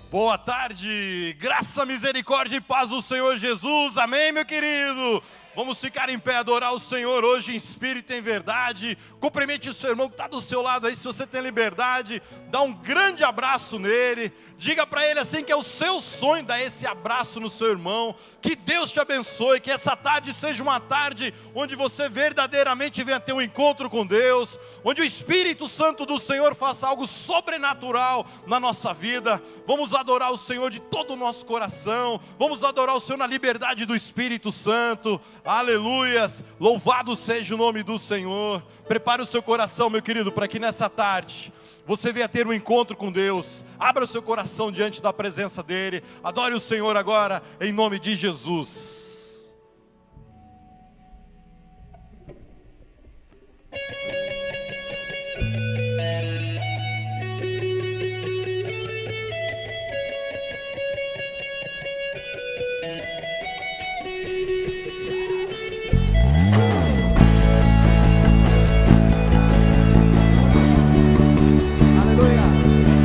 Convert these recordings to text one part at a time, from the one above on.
Boa tarde, graça, misericórdia e paz do Senhor Jesus, amém, meu querido? Vamos ficar em pé, adorar o Senhor hoje em espírito e em verdade. Cumprimente o seu irmão que está do seu lado aí, se você tem liberdade, dá um grande abraço nele. Diga para ele assim que é o seu sonho dar esse abraço no seu irmão. Que Deus te abençoe, que essa tarde seja uma tarde onde você verdadeiramente venha ter um encontro com Deus, onde o Espírito Santo do Senhor faça algo sobrenatural na nossa vida. Vamos adorar o Senhor de todo o nosso coração, vamos adorar o Senhor na liberdade do Espírito Santo. Aleluias, louvado seja o nome do Senhor. Prepare o seu coração, meu querido, para que nessa tarde você venha ter um encontro com Deus. Abra o seu coração diante da presença dEle. Adore o Senhor agora, em nome de Jesus.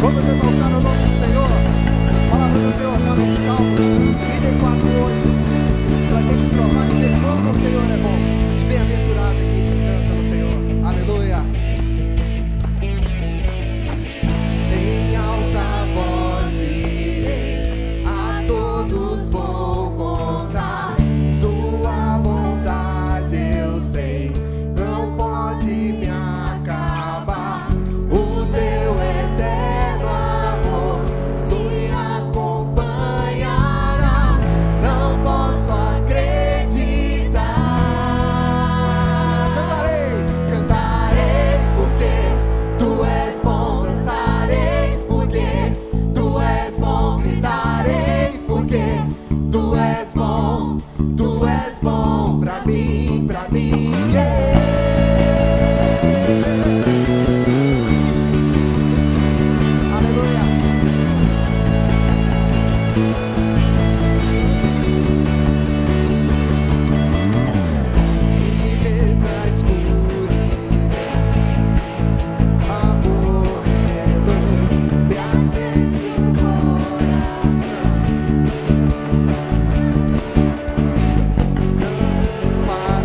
Vamos exaltar o nome do Senhor. A palavra do Senhor está em Salmos 34:8, para a gente provar e ver como o Senhor é bom. E bem-aventurado quem descansa no Senhor. Aleluia. Em alta voz direi, a todos vou contar, tua bondade eu sei, não pode me acabar. O teu eterno amor me acompanhará, não posso acreditar. Cantarei, cantarei porque tu és bom, dançarei porque tu és bom, gritarei porque tu és bom pra mim, yeah. Aleluia. E mesmo na escuridão, amor reduz, me acende o coração. Não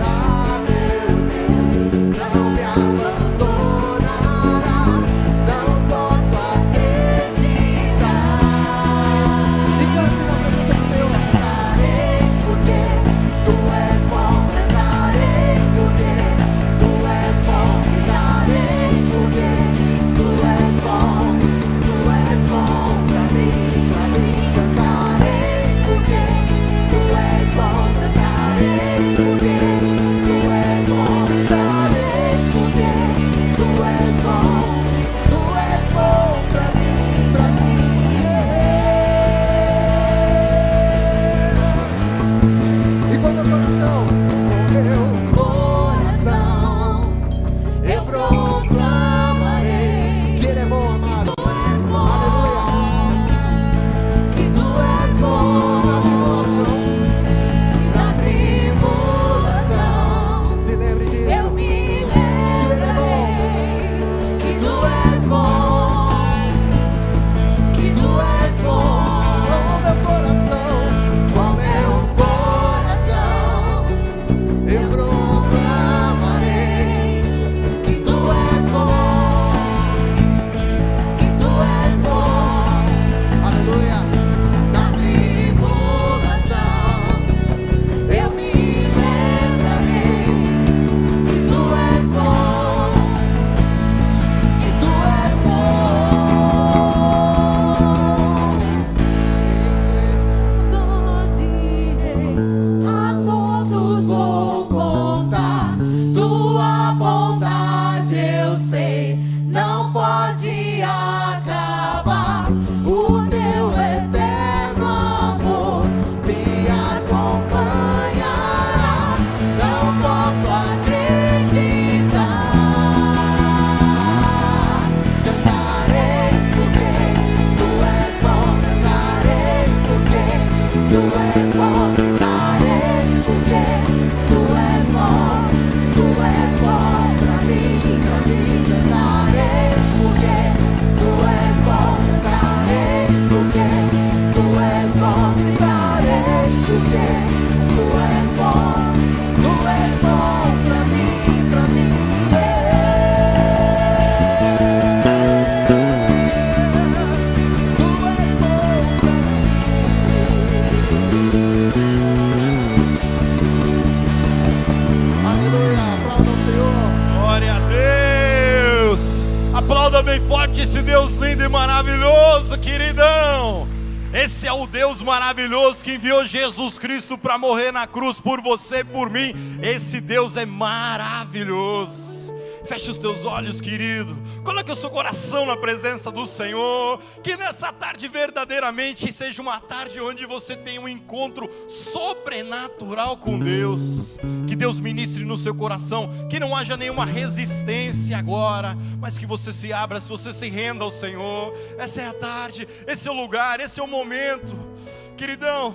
Esse é o Deus maravilhoso que enviou Jesus Cristo para morrer na cruz por você e por mim. Esse Deus é maravilhoso. Feche os teus olhos, querido. Coloque o seu coração na presença do Senhor. Que nessa tarde verdadeiramente seja uma tarde onde você tenha um encontro sobrenatural com Deus. Que Deus ministre no seu coração. Que não haja nenhuma resistência agora, mas que você se abra, se você se renda ao Senhor. Essa é a tarde, esse é o lugar, esse é o momento. Queridão,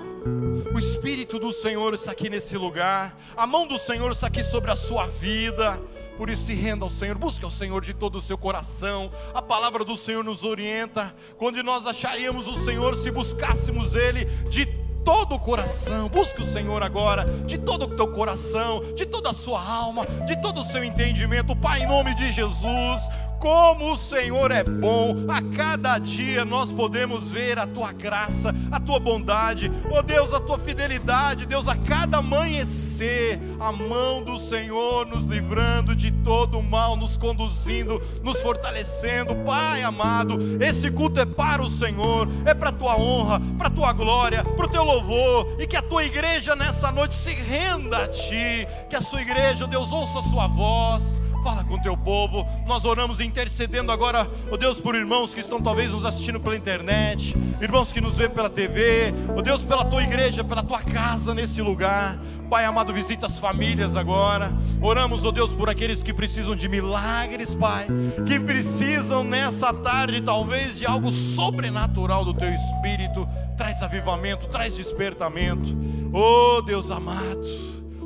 o Espírito do Senhor está aqui nesse lugar. A mão do Senhor está aqui sobre a sua vida. Por isso se renda ao Senhor, busque ao Senhor de todo o seu coração. A palavra do Senhor nos orienta. Quando nós acharíamos o Senhor, se buscássemos Ele de todo o coração. Busque o Senhor agora, de todo o teu coração, de toda a sua alma, de todo o seu entendimento. Pai, em nome de Jesus, como o Senhor é bom, a cada dia nós podemos ver a tua graça, a tua bondade, oh Deus, a tua fidelidade, Deus, a cada amanhecer, a mão do Senhor nos livrando de todo o mal, nos conduzindo, nos fortalecendo. Pai amado, esse culto é para o Senhor, é para a tua honra, para a tua glória, para o teu louvor, e que a tua igreja nessa noite se renda a ti, que a sua igreja, Deus, ouça a sua voz. Fala com o teu povo. Nós oramos intercedendo agora, ó Deus, por irmãos que estão talvez nos assistindo pela internet, irmãos que nos vêem pela TV, ó Deus, pela tua igreja, pela tua casa nesse lugar. Pai amado, visita as famílias agora. Oramos, ó Deus, por aqueles que precisam de milagres, Pai, que precisam nessa tarde talvez de algo sobrenatural do teu Espírito. Traz avivamento, traz despertamento. Oh Deus amado,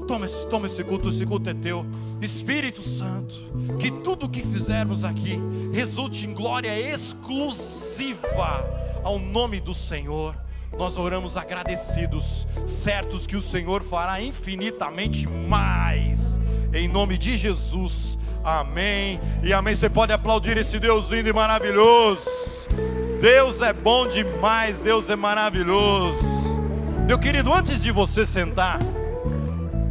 toma esse culto é teu. Espírito Santo, que tudo o que fizermos aqui resulte em glória exclusiva ao nome do Senhor. Nós oramos agradecidos, certos que o Senhor fará infinitamente mais, em nome de Jesus, amém e amém. Você pode aplaudir esse Deus lindo e maravilhoso. Deus é bom demais, Deus é maravilhoso. Meu querido, antes de você sentar,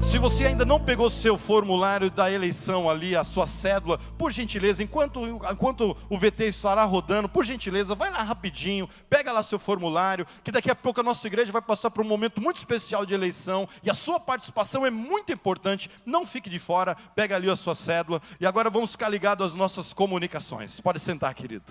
se você ainda não pegou seu formulário da eleição ali, a sua cédula, por gentileza, enquanto o VT estará rodando, por gentileza, vai lá rapidinho, pega lá seu formulário, que daqui a pouco a nossa igreja vai passar por um momento muito especial de eleição, e a sua participação é muito importante, não fique de fora, pega ali a sua cédula, e agora vamos ficar ligados às nossas comunicações. Pode sentar, querido.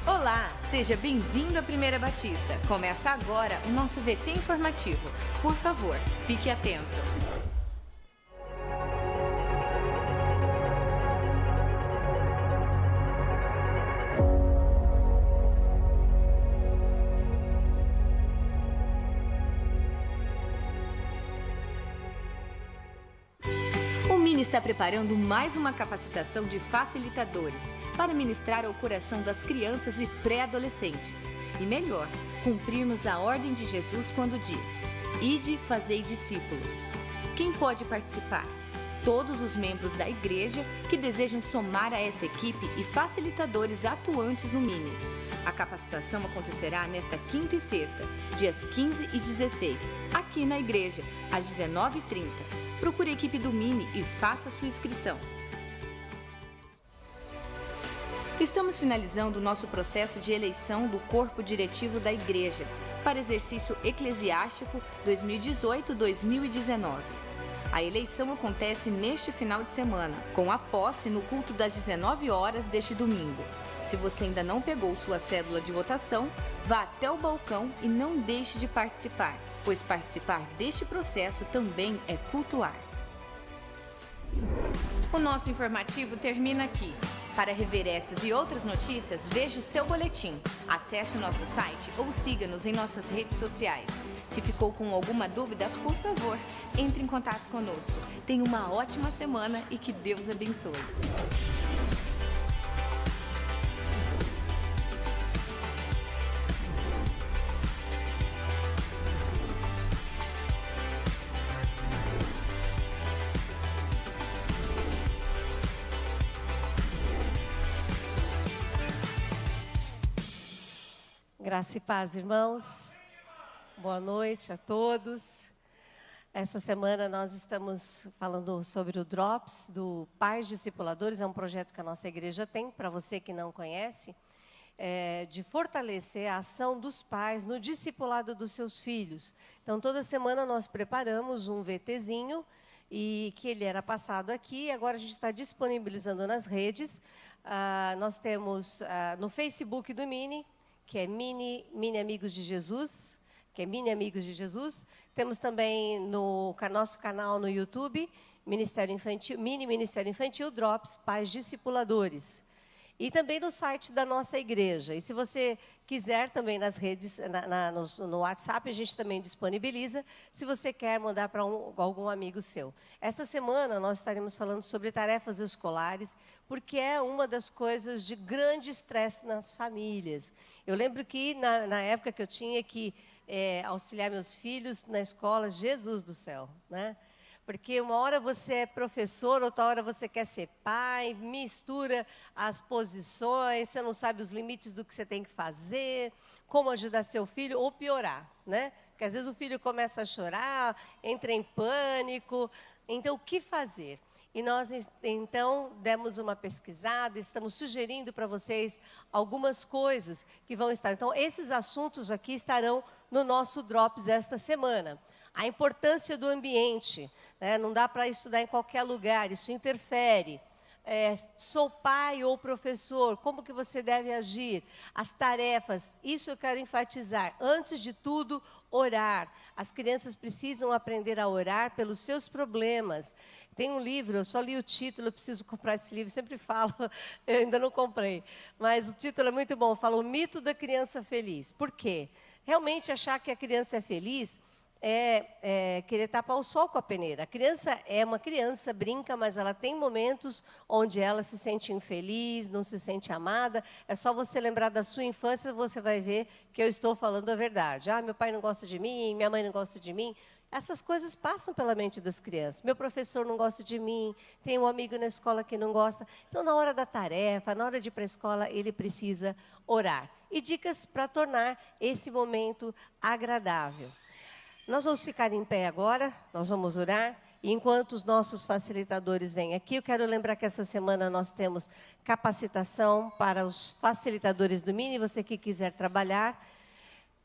Olá, seja bem-vindo à Primeira Batista. Começa agora o nosso VT informativo. Por favor, fique atento. O Mini está preparando mais uma capacitação de facilitadores para ministrar ao coração das crianças e pré-adolescentes. E melhor, cumprirmos a ordem de Jesus quando diz: Ide, fazei discípulos. Quem pode participar? Todos os membros da igreja que desejam somar a essa equipe e facilitadores atuantes no Mini. A capacitação acontecerá nesta quinta e sexta, dias 15 e 16, aqui na igreja, às 19h30. Procure a equipe do Mini e faça sua inscrição. Estamos finalizando o nosso processo de eleição do corpo diretivo da igreja para exercício eclesiástico 2018-2019. A eleição acontece neste final de semana, com a posse no culto das 19 horas deste domingo. Se você ainda não pegou sua cédula de votação, vá até o balcão e não deixe de participar, pois participar deste processo também é cultuar. O nosso informativo termina aqui. Para rever essas e outras notícias, veja o seu boletim. Acesse o nosso site ou siga-nos em nossas redes sociais. Se ficou com alguma dúvida, por favor, entre em contato conosco. Tenha uma ótima semana e que Deus abençoe. Graça e paz, irmãos. Boa noite a todos. Essa semana nós estamos falando sobre o Drops do Pais Discipuladores. É um projeto que a nossa igreja tem, para você que não conhece, de fortalecer a ação dos pais no discipulado dos seus filhos. Então, toda semana nós preparamos um VTzinho, e que ele era passado aqui, agora a gente está disponibilizando nas redes. Nós temos no Facebook do Mini, que é Mini Amigos de Jesus, Temos também no nosso canal no YouTube, Ministério Infantil Drops, Pais Discipuladores. E também no site da nossa igreja. E se você quiser também nas redes, no WhatsApp, a gente também disponibiliza, se você quer mandar para algum amigo seu. Essa semana nós estaremos falando sobre tarefas escolares, porque é uma das coisas de grande estresse nas famílias. Eu lembro que na época que eu tinha que auxiliar meus filhos na escola, Jesus do céu, né? Porque uma hora você é professor, outra hora você quer ser pai, mistura as posições, você não sabe os limites do que você tem que fazer, como ajudar seu filho, ou piorar, né? Porque às vezes o filho começa a chorar, entra em pânico. Então, o que fazer? E nós, então, demos uma pesquisada, estamos sugerindo para vocês algumas coisas que vão estar. Então, esses assuntos aqui estarão no nosso Drops esta semana. A importância do ambiente, né? Não dá para estudar em qualquer lugar, isso interfere. Sou pai ou professor, como que você deve agir? As tarefas, isso eu quero enfatizar. Antes de tudo, orar. As crianças precisam aprender a orar pelos seus problemas. Tem um livro, eu só li o título, eu preciso comprar esse livro, sempre falo, eu ainda não comprei. Mas o título é muito bom, fala o mito da criança feliz. Por quê? Realmente achar que a criança é feliz é querer tapar o sol com a peneira. A criança é uma criança, brinca, mas ela tem momentos onde ela se sente infeliz, não se sente amada. É só você lembrar da sua infância, você vai ver que eu estou falando a verdade. Meu pai não gosta de mim, minha mãe não gosta de mim. Essas coisas passam pela mente das crianças. Meu professor não gosta de mim, tem um amigo na escola que não gosta. Então, na hora da tarefa, na hora de ir para a escola, ele precisa orar. E dicas para tornar esse momento agradável. Nós vamos ficar em pé agora, nós vamos orar, e enquanto os nossos facilitadores vêm aqui, eu quero lembrar que essa semana nós temos capacitação para os facilitadores do Mini. Você que quiser trabalhar,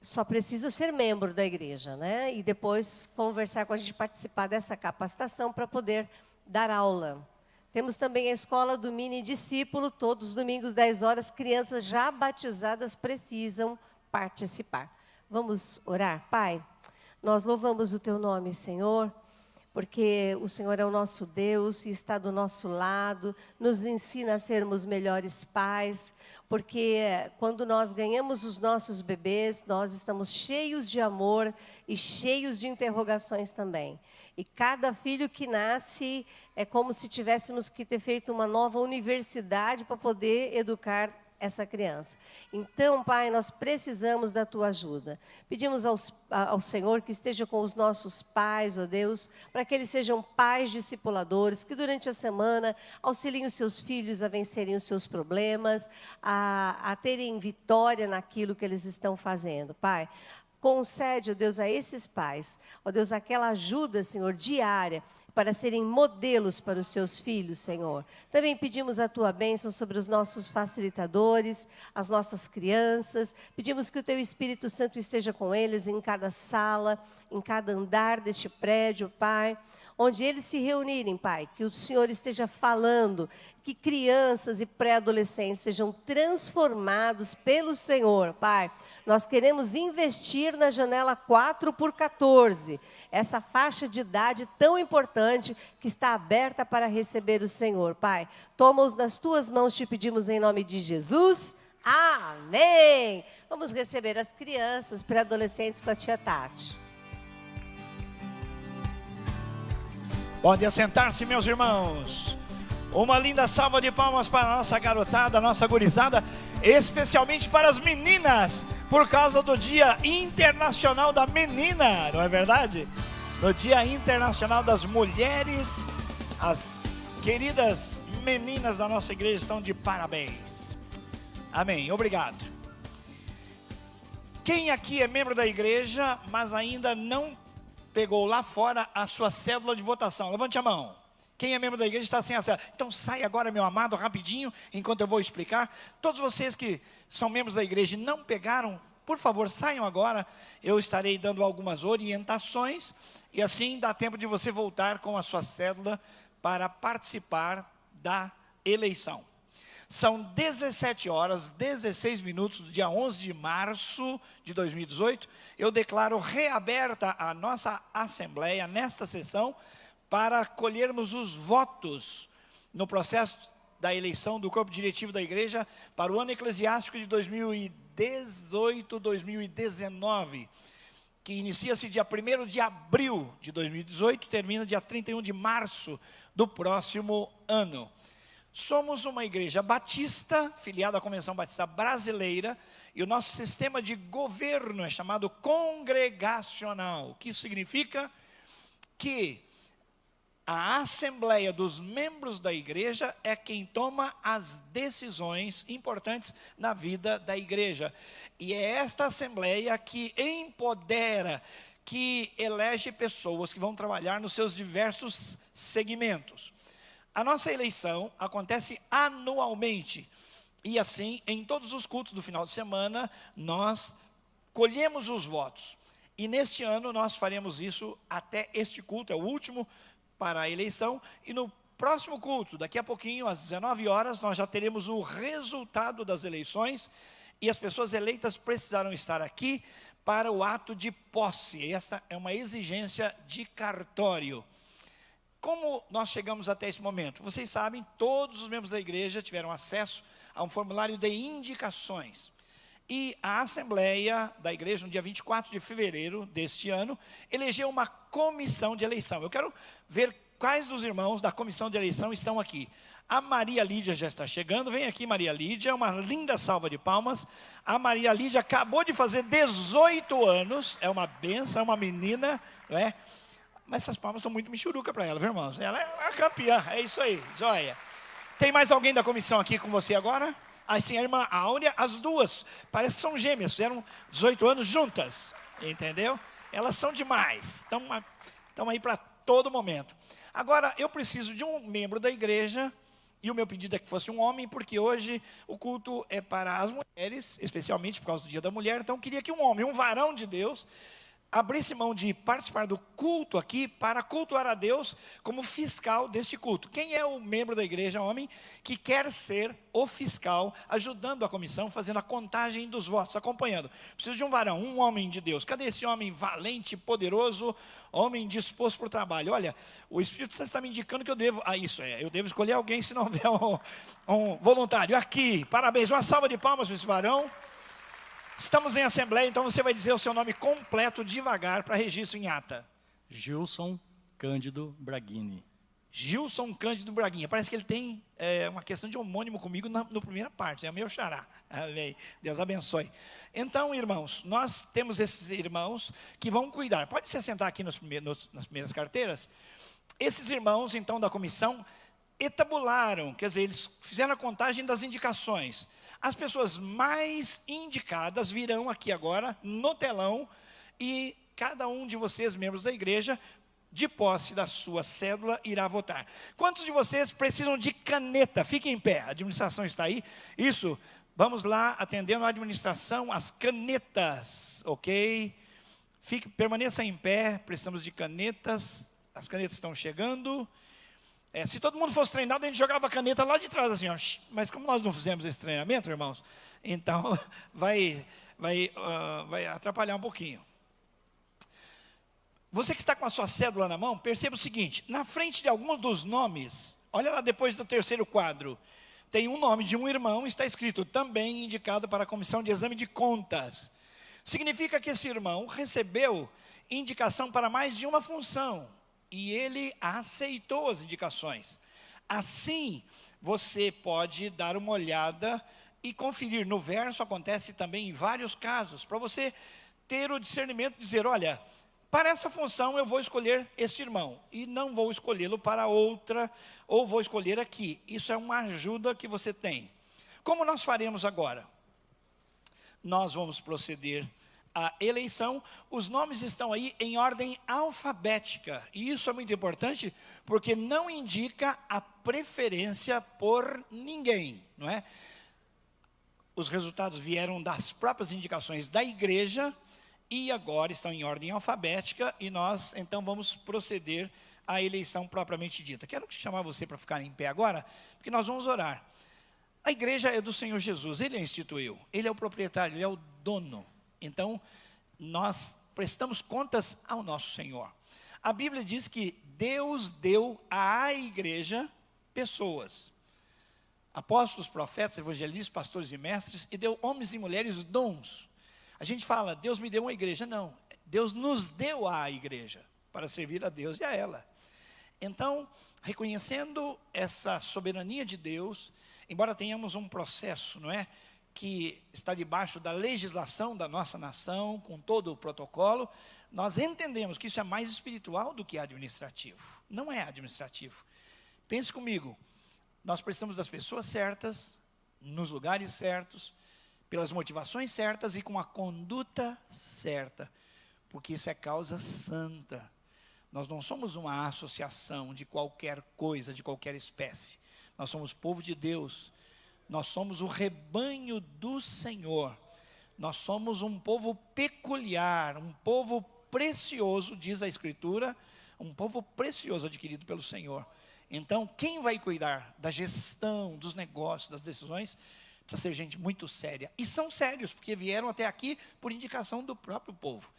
só precisa ser membro da igreja, né? E depois conversar com a gente, participar dessa capacitação para poder dar aula. Temos também a escola do Mini Discípulo, todos os domingos, 10 horas, crianças já batizadas precisam participar. Vamos orar? Pai, nós louvamos o Teu nome, Senhor, porque o Senhor é o nosso Deus e está do nosso lado, nos ensina a sermos melhores pais, porque quando nós ganhamos os nossos bebês, nós estamos cheios de amor e cheios de interrogações também. E cada filho que nasce é como se tivéssemos que ter feito uma nova universidade para poder educar essa criança. Então, Pai, nós precisamos da Tua ajuda. Pedimos ao Senhor que esteja com os nossos pais, ó Deus, para que eles sejam pais discipuladores, que durante a semana auxiliem os seus filhos a vencerem os seus problemas, a terem vitória naquilo que eles estão fazendo. Pai, concede, ó Deus, a esses pais, ó Deus, aquela ajuda, Senhor, diária, para serem modelos para os seus filhos, Senhor. Também pedimos a Tua bênção sobre os nossos facilitadores, as nossas crianças. Pedimos que o Teu Espírito Santo esteja com eles em cada sala, em cada andar deste prédio, Pai. Onde eles se reunirem, Pai, que o Senhor esteja falando, que crianças e pré-adolescentes sejam transformados pelo Senhor, Pai. Nós queremos investir na janela 4x14, essa faixa de idade tão importante que está aberta para receber o Senhor, Pai. Toma-os nas Tuas mãos, te pedimos em nome de Jesus. Amém! Vamos receber as crianças, pré-adolescentes com a tia Tati. Pode assentar-se, meus irmãos. Uma linda salva de palmas para a nossa garotada, a nossa gurizada, especialmente para as meninas, por causa do Dia Internacional da Menina, não é verdade? No Dia Internacional das Mulheres, as queridas meninas da nossa igreja estão de parabéns. Amém, obrigado. Quem aqui é membro da igreja, mas ainda não pegou lá fora a sua cédula de votação? Levante a mão. Quem é membro da igreja está sem a cédula. Então sai agora, meu amado, rapidinho, enquanto eu vou explicar. Todos vocês que são membros da igreja e não pegaram, por favor, saiam agora. Eu estarei dando algumas orientações e assim dá tempo de você voltar com a sua cédula para participar da eleição. São 17 horas, 16 minutos, do dia 11 de março de 2018. Eu declaro reaberta a nossa assembleia nesta sessão para colhermos os votos no processo da eleição do corpo diretivo da igreja para o ano eclesiástico de 2018-2019, que inicia-se dia 1º de abril de 2018, termina dia 31 de março do próximo ano. Somos uma igreja batista, filiada à Convenção Batista Brasileira, e o nosso sistema de governo é chamado congregacional. O que isso significa? Que a assembleia dos membros da igreja é quem toma as decisões importantes na vida da igreja. E é esta assembleia que empodera, que elege pessoas que vão trabalhar nos seus diversos segmentos. A nossa eleição acontece anualmente. E assim, em todos os cultos do final de semana, nós colhemos os votos. E neste ano nós faremos isso até este culto, é o último para a eleição. E no próximo culto, daqui a pouquinho, às 19 horas, nós já teremos o resultado das eleições. E as pessoas eleitas precisarão estar aqui para o ato de posse. Esta é uma exigência de cartório. Como nós chegamos até esse momento? Vocês sabem, todos os membros da igreja tiveram acesso a um formulário de indicações. E a Assembleia da Igreja, no dia 24 de fevereiro deste ano, elegeu uma comissão de eleição. Eu quero ver quais dos irmãos da comissão de eleição estão aqui. A Maria Lídia já está chegando. Vem aqui, Maria Lídia, uma linda salva de palmas. A Maria Lídia acabou de fazer 18 anos, é uma benção, é uma menina, não é? Mas essas palmas estão muito michuruca para ela, viu, irmãos? Ela é a campeã, é isso aí, joia. Tem mais alguém da comissão aqui com você agora? Assim, a irmã Áurea, as duas, parece que são gêmeas, fizeram 18 anos juntas, entendeu? Elas são demais, estão aí para todo momento. Agora, eu preciso de um membro da igreja, e o meu pedido é que fosse um homem, porque hoje o culto é para as mulheres, especialmente por causa do Dia da Mulher, então eu queria que um homem, um varão de Deus, abrisse mão de participar do culto aqui para cultuar a Deus como fiscal deste culto. Quem é o membro da igreja, homem, que quer ser o fiscal, ajudando a comissão, fazendo a contagem dos votos, acompanhando? Preciso de um varão, um homem de Deus. Cadê esse homem valente, poderoso, homem disposto para o trabalho? Olha, o Espírito Santo está me indicando que eu devo, eu devo escolher alguém se não houver um voluntário. Aqui, parabéns, uma salva de palmas para esse varão. Estamos em assembleia, então você vai dizer o seu nome completo devagar para registro em ata. Gilson Cândido Braghini. Gilson Cândido Braguinha. Parece que ele tem uma questão de homônimo comigo na primeira parte. É o meu xará. Amém. Deus abençoe. Então, irmãos, nós temos esses irmãos que vão cuidar. Pode se sentar aqui nas primeiras carteiras. Esses irmãos, então, da comissão, etabularam, quer dizer, eles fizeram a contagem das indicações. As pessoas mais indicadas virão aqui agora no telão e cada um de vocês, membros da igreja, de posse da sua cédula, irá votar. Quantos de vocês precisam de caneta? Fiquem em pé, a administração está aí. Isso, vamos lá, atendendo a administração, as canetas, ok? Permaneça em pé, precisamos de canetas, as canetas estão chegando. Se todo mundo fosse treinado, a gente jogava a caneta lá de trás, assim, ó. Mas como nós não fizemos esse treinamento, irmãos, então vai atrapalhar um pouquinho. Você que está com a sua cédula na mão, perceba o seguinte, na frente de alguns dos nomes, olha lá depois do terceiro quadro, tem um nome de um irmão, está escrito também indicado para a comissão de exame de contas. Significa que esse irmão recebeu indicação para mais de uma função. E ele aceitou as indicações. Assim, você pode dar uma olhada e conferir. No verso acontece também em vários casos, para você ter o discernimento de dizer, olha, para essa função eu vou escolher esse irmão, e não vou escolhê-lo para outra, ou vou escolher aqui. Isso é uma ajuda que você tem. Como nós faremos agora? Nós vamos proceder a eleição, os nomes estão aí em ordem alfabética. E isso é muito importante porque não indica a preferência por ninguém, não é? Os resultados vieram das próprias indicações da igreja e agora estão em ordem alfabética e nós então vamos proceder à eleição propriamente dita. Quero chamar você para ficar em pé agora, porque nós vamos orar. A igreja é do Senhor Jesus, Ele a instituiu, Ele é o proprietário, Ele é o dono. Então, nós prestamos contas ao nosso Senhor. A Bíblia diz que Deus deu à igreja pessoas. Apóstolos, profetas, evangelistas, pastores e mestres, e deu homens e mulheres dons. A gente fala, Deus me deu uma igreja. Não, Deus nos deu à igreja, para servir a Deus e a ela. Então, reconhecendo essa soberania de Deus, embora tenhamos um processo, não é, que está debaixo da legislação da nossa nação, com todo o protocolo, nós entendemos que isso é mais espiritual do que administrativo. Não é administrativo. Pense comigo, nós precisamos das pessoas certas, nos lugares certos, pelas motivações certas e com a conduta certa, porque isso é causa santa. Nós não somos uma associação de qualquer coisa, de qualquer espécie. Nós somos povo de Deus. Nós somos o rebanho do Senhor. Nós somos um povo peculiar, um povo precioso, diz a Escritura, um povo precioso adquirido pelo Senhor. Então, quem vai cuidar da gestão, dos negócios, das decisões, precisa ser gente muito séria. E são sérios, porque vieram até aqui por indicação do próprio povo.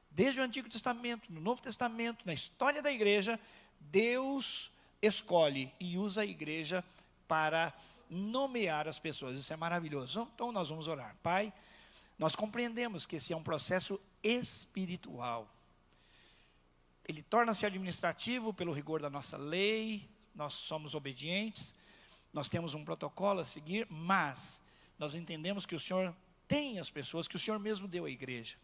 Desde o Antigo Testamento, no Novo Testamento, na história da igreja, Deus escolhe e usa a igreja para nomear as pessoas. Isso é maravilhoso. Então nós vamos orar. Pai, nós compreendemos que esse é um processo espiritual. Ele torna-se administrativo pelo rigor da nossa lei, nós somos obedientes, nós temos um protocolo a seguir, mas nós entendemos que o Senhor tem as pessoas, que o Senhor mesmo deu à igreja.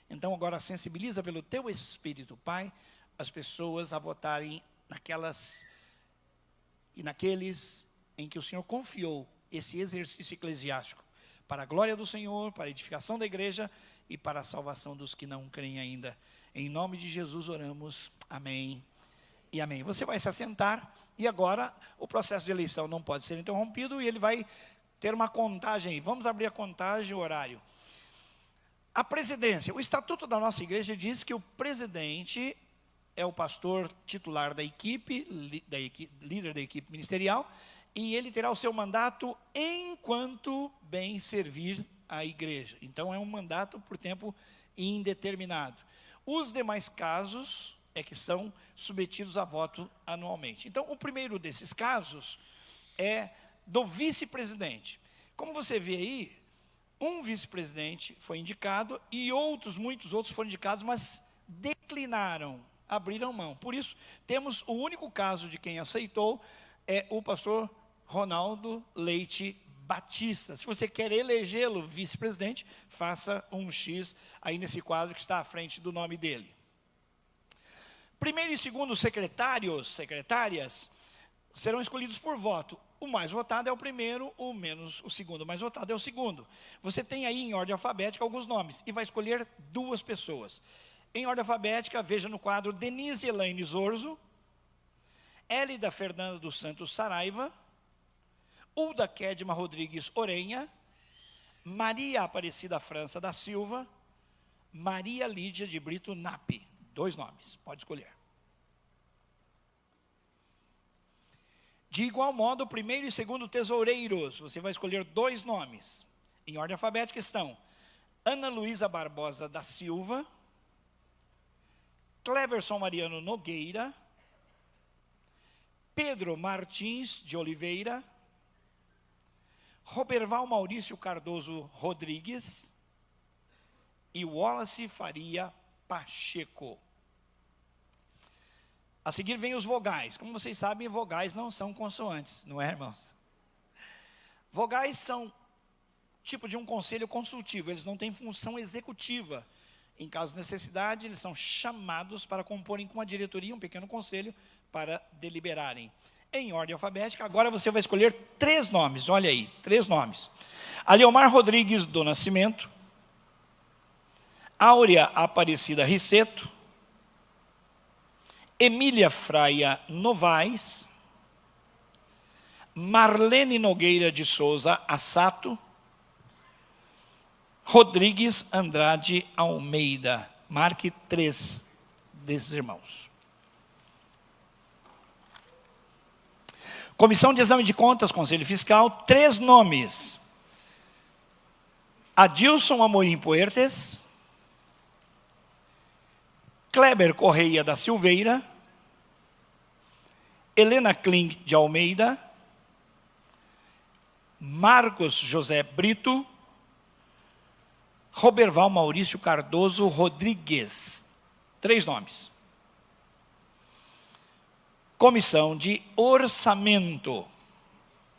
Então agora sensibiliza pelo teu Espírito, Pai, as pessoas a votarem naquelas e naqueles em que o Senhor confiou esse exercício eclesiástico, para a glória do Senhor, para a edificação da igreja e para a salvação dos que não creem ainda. Em nome de Jesus oramos, amém e amém. Você vai se assentar e agora o processo de eleição não pode ser interrompido e ele vai ter uma contagem. Vamos abrir a contagem, o horário. A presidência, o estatuto da nossa igreja diz que o presidente é o pastor titular da equipe, líder da equipe ministerial, e ele terá o seu mandato enquanto bem servir a igreja. Então é um mandato por tempo indeterminado. Os demais casos é que são submetidos a voto anualmente. Então o primeiro desses casos é do vice-presidente. Como você vê aí, um vice-presidente foi indicado e muitos outros foram indicados, mas declinaram, abriram mão. Por isso, temos o único caso de quem aceitou, é o pastor Ronaldo Leite Batista. Se você quer elegê-lo vice-presidente, faça um X aí nesse quadro que está à frente do nome dele. Primeiro e segundo secretárias, serão escolhidos por voto. O mais votado é o primeiro, o segundo mais votado é o segundo. Você tem aí em ordem alfabética alguns nomes e vai escolher duas pessoas. Em ordem alfabética, veja no quadro Denise Elaine Zorzo, Hélida Fernanda dos Santos Saraiva, Ulda Kedma Rodrigues Orenha, Maria Aparecida França da Silva, Maria Lídia de Brito Napi. 2 nomes, pode escolher. De igual modo, o primeiro e segundo tesoureiros, você vai escolher 2 nomes. Em ordem alfabética estão Ana Luísa Barbosa da Silva, Cleverson Mariano Nogueira, Pedro Martins de Oliveira, Roberval Maurício Cardoso Rodrigues e Wallace Faria Pacheco. A seguir vem os vogais. Como vocês sabem, vogais não são consoantes, não é, irmãos? Vogais são tipo de um conselho consultivo, eles não têm função executiva. Em caso de necessidade, eles são chamados para comporem com a diretoria um pequeno conselho para deliberarem. Em ordem alfabética, agora você vai escolher 3 nomes, olha aí, 3 nomes. Aliomar Rodrigues do Nascimento, Áurea Aparecida Riceto, Emília Fraia Novaes, Marlene Nogueira de Souza Assato, Rodrigues Andrade Almeida. Marque 3 desses irmãos. Comissão de Exame de Contas, Conselho Fiscal, 3 nomes. Adilson Amorim Puertes, Kleber Correia da Silveira, Helena Kling de Almeida, Marcos José Brito, Roberval Maurício Cardoso Rodrigues. 3 nomes. Comissão de Orçamento,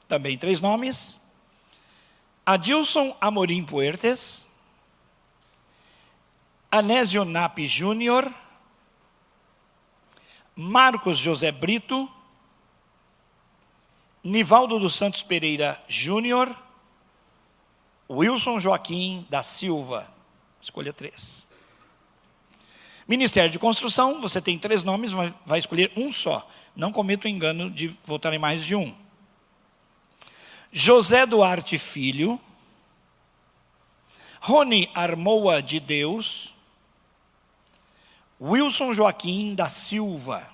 também 3 nomes. Adilson Amorim Puertes, Anésio Nap Júnior, Marcos José Brito, Nivaldo dos Santos Pereira Júnior, Wilson Joaquim da Silva. Escolha 3. Ministério de Construção, você tem 3 nomes, vai escolher um só. Não cometa o engano de votar em mais de um. José Duarte Filho, Rony Armoa de Deus, Wilson Joaquim da Silva.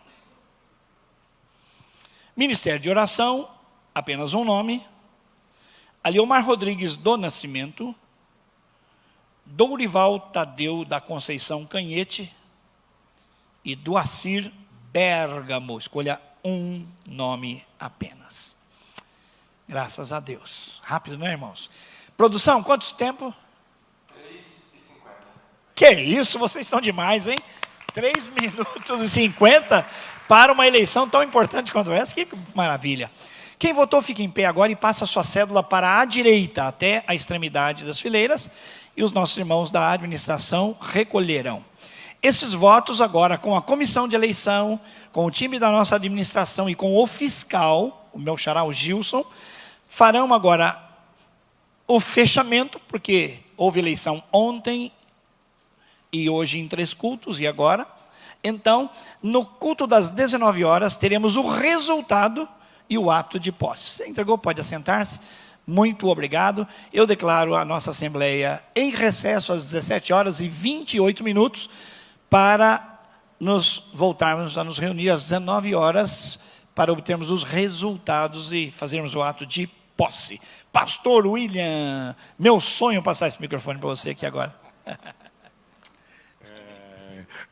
Ministério de Oração, apenas um nome. Aliomar Rodrigues do Nascimento, Dourival Tadeu da Conceição Canhete e Doacir Bergamo. Escolha um nome apenas. Graças a Deus. Rápido, né, irmãos? Produção, quanto tempo? 3:50. Que isso, vocês estão demais, hein? 3 minutos e 50 para uma eleição tão importante quanto essa. Que maravilha. Quem votou, fica em pé agora e passa a sua cédula para a direita, até a extremidade das fileiras, e os nossos irmãos da administração recolherão. Esses votos agora, com a comissão de eleição, com o time da nossa administração e com o fiscal, o meu xará, o Gilson, farão agora o fechamento, porque houve eleição ontem e hoje em 3 cultos, e agora. Então, no culto das 19 horas, teremos o resultado e o ato de posse. Você entregou? Pode assentar-se. Muito obrigado. Eu declaro a nossa Assembleia em recesso às 17h28 para nos voltarmos a nos reunir às 19 horas para obtermos os resultados e fazermos o ato de posse. Pastor William, meu sonho passar esse microfone para você aqui agora.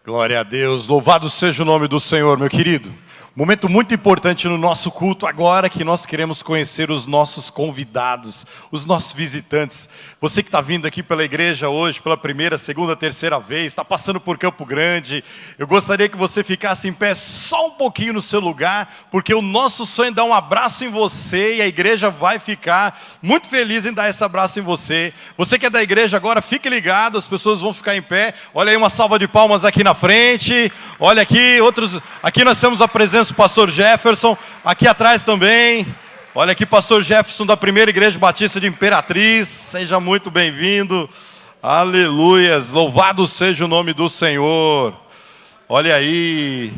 Glória a Deus, louvado seja o nome do Senhor, meu querido. Momento muito importante no nosso culto agora, que nós queremos conhecer os nossos convidados, os nossos visitantes. Você que está vindo aqui pela igreja hoje, pela primeira, segunda, terceira vez, está passando por Campo Grande, eu gostaria que você ficasse em pé só um pouquinho no seu lugar, porque o nosso sonho é dar um abraço em você, e a igreja vai ficar muito feliz em dar esse abraço em você. Você que é da igreja agora, fique ligado, as pessoas vão ficar em pé. Olha aí uma salva de palmas aqui na frente, olha aqui, aqui nós temos a presença do pastor Jefferson, aqui atrás também. Olha aqui, pastor Jefferson da Primeira Igreja Batista de Imperatriz. Seja muito bem-vindo. Aleluias. Louvado seja o nome do Senhor. Olha aí.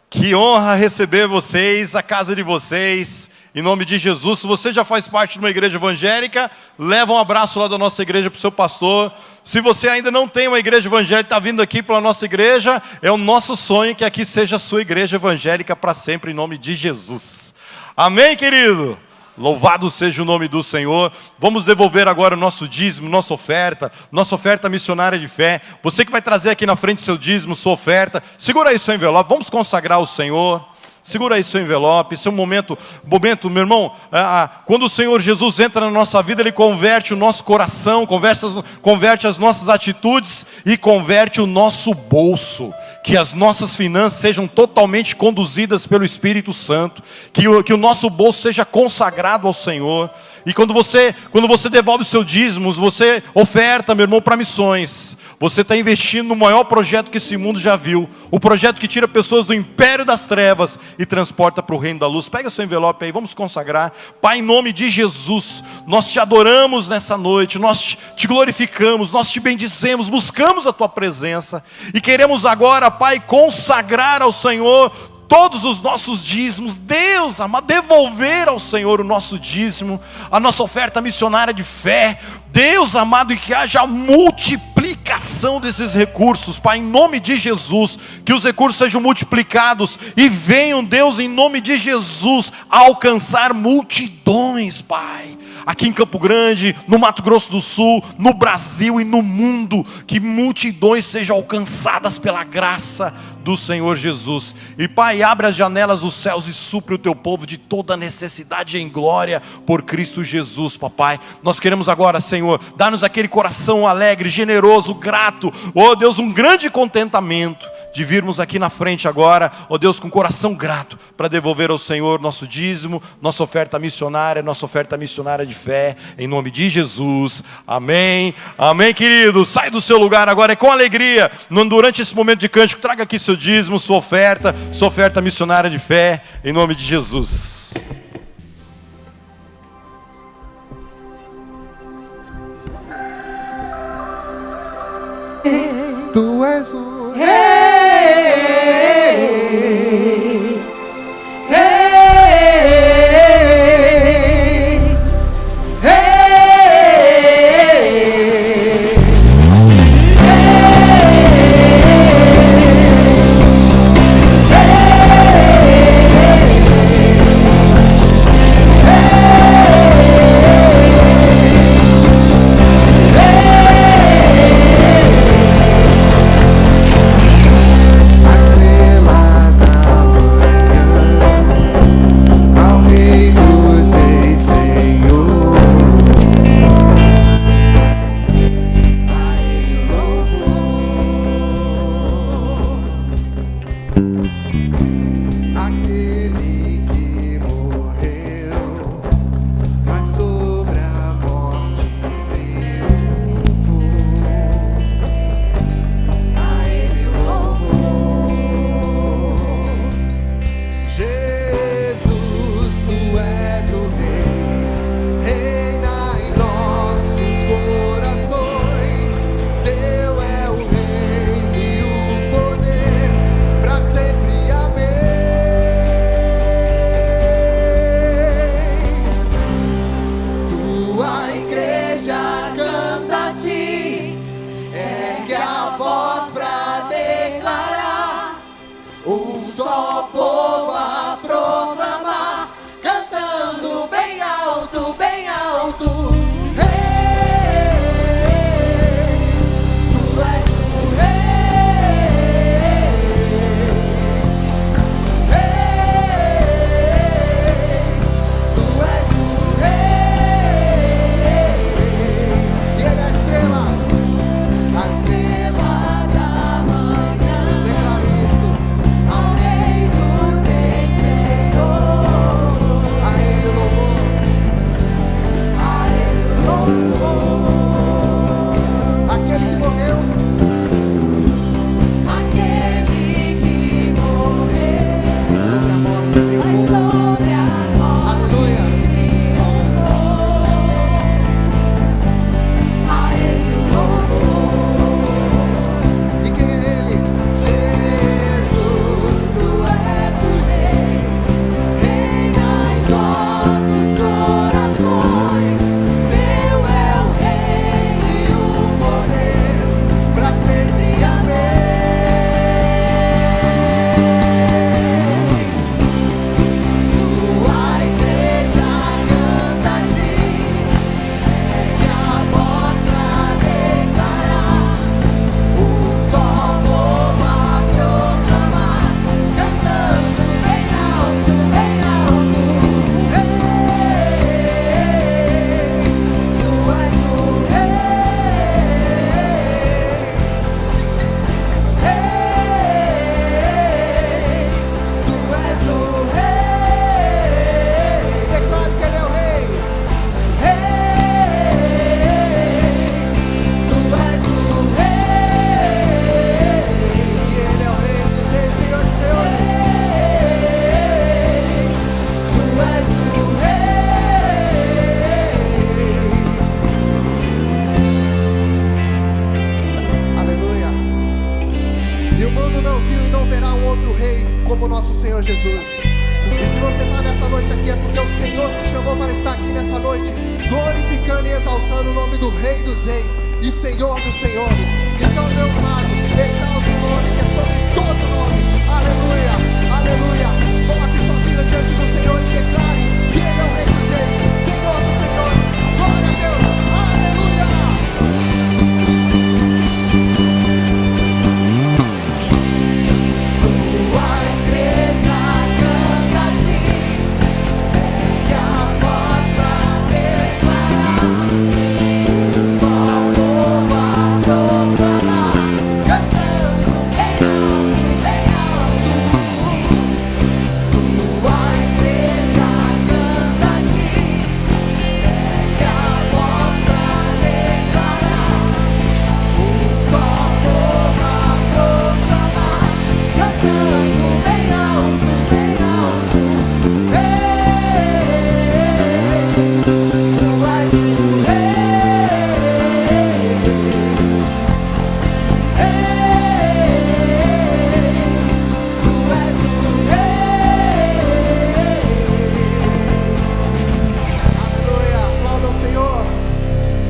Que honra receber vocês, a casa de vocês. Em nome de Jesus. Se você já faz parte de uma igreja evangélica, leva um abraço lá da nossa igreja para o seu pastor. Se você ainda não tem uma igreja evangélica, está vindo aqui pela nossa igreja, é o nosso sonho que aqui seja a sua igreja evangélica para sempre, em nome de Jesus. Amém, querido? Louvado seja o nome do Senhor. Vamos devolver agora o nosso dízimo, nossa oferta missionária de fé. Você que vai trazer aqui na frente seu dízimo, sua oferta, segura aí seu envelope, vamos consagrar o Senhor. Segura aí seu envelope, esse é um momento, meu irmão, quando o Senhor Jesus entra na nossa vida, Ele converte o nosso coração, converte as nossas atitudes e converte o nosso bolso. que as nossas finanças sejam totalmente conduzidas pelo Espírito Santo, que o nosso bolso seja consagrado ao Senhor. E quando você devolve os seus dízimos, você oferta, meu irmão, para missões. Você está investindo no maior projeto que esse mundo já viu. O projeto que tira pessoas do império das trevas e transporta para o reino da luz. Pega seu envelope aí, vamos consagrar. Pai, em nome de Jesus, nós te adoramos nessa noite, nós te glorificamos, nós te bendizemos, buscamos a tua presença. E queremos agora, Pai, consagrar ao Senhor todos os nossos dízimos. Deus amado, devolver ao Senhor o nosso dízimo, a nossa oferta missionária de fé. Deus amado, e que haja multiplicação desses recursos, Pai, em nome de Jesus, que os recursos sejam multiplicados e venham, Deus, em nome de Jesus, a alcançar multidões, Pai. Aqui em Campo Grande, no Mato Grosso do Sul, no Brasil e no mundo, que multidões sejam alcançadas pela graça do Senhor Jesus. E Pai, abre as janelas dos céus e supre o teu povo de toda necessidade em glória por Cristo Jesus, papai. Nós queremos agora, Senhor, dar-nos aquele coração alegre, generoso, grato, oh Deus, um grande contentamento de virmos aqui na frente agora, oh Deus, com coração grato, para devolver ao Senhor nosso dízimo, nossa oferta missionária de fé, em nome de Jesus, amém, amém, querido. Sai do seu lugar agora, é com alegria, durante esse momento de cântico, traga aqui seu dízimo, sua oferta missionária de fé, em nome de Jesus. Tu és o Rei, Senhor Jesus. E se você está nessa noite aqui, é porque o Senhor te chamou para estar aqui nessa noite, glorificando e exaltando o nome do Rei dos Reis e Senhor dos Senhores. Então, meu amado, exalte o nome que é sobre todo nome. Aleluia, aleluia. Coloque sua vida diante do Senhor e declare que Ele é o Rei dos Reis, Senhor dos Senhores. Glória a Deus, aleluia. Tua igreja canta a ti, que a voz vai declarar, só povo a proclamar, cantando bem alto, bem alto. Tua igreja canta a ti, que a voz vai declarar, só povo a proclamar, cantando bem alto, bem alto. Tu és o Aleluia, aplauda o Senhor.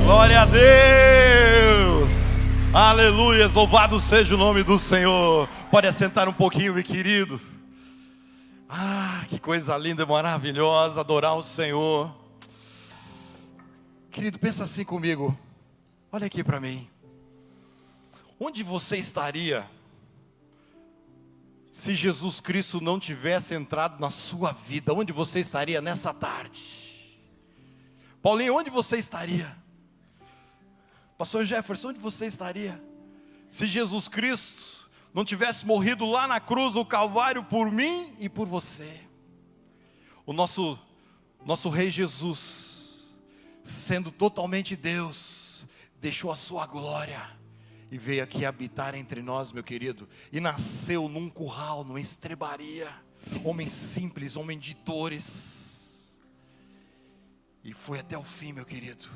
Glória a Deus! Aleluia! Louvado seja o nome do Senhor. Pode assentar um pouquinho, meu querido. Ah, que coisa linda e maravilhosa adorar o Senhor. Querido, pensa assim comigo. Olha aqui para mim. Onde você estaria se Jesus Cristo não tivesse entrado na sua vida? Onde você estaria nessa tarde? Paulinho, onde você estaria? Pastor Jefferson, onde você estaria se Jesus Cristo não tivesse morrido lá na cruz do Calvário por mim e por você? O nosso Rei Jesus, sendo totalmente Deus, deixou a sua glória e veio aqui habitar entre nós, meu querido, e nasceu num curral, numa estrebaria, homem simples, homem de dores, e foi até o fim, meu querido,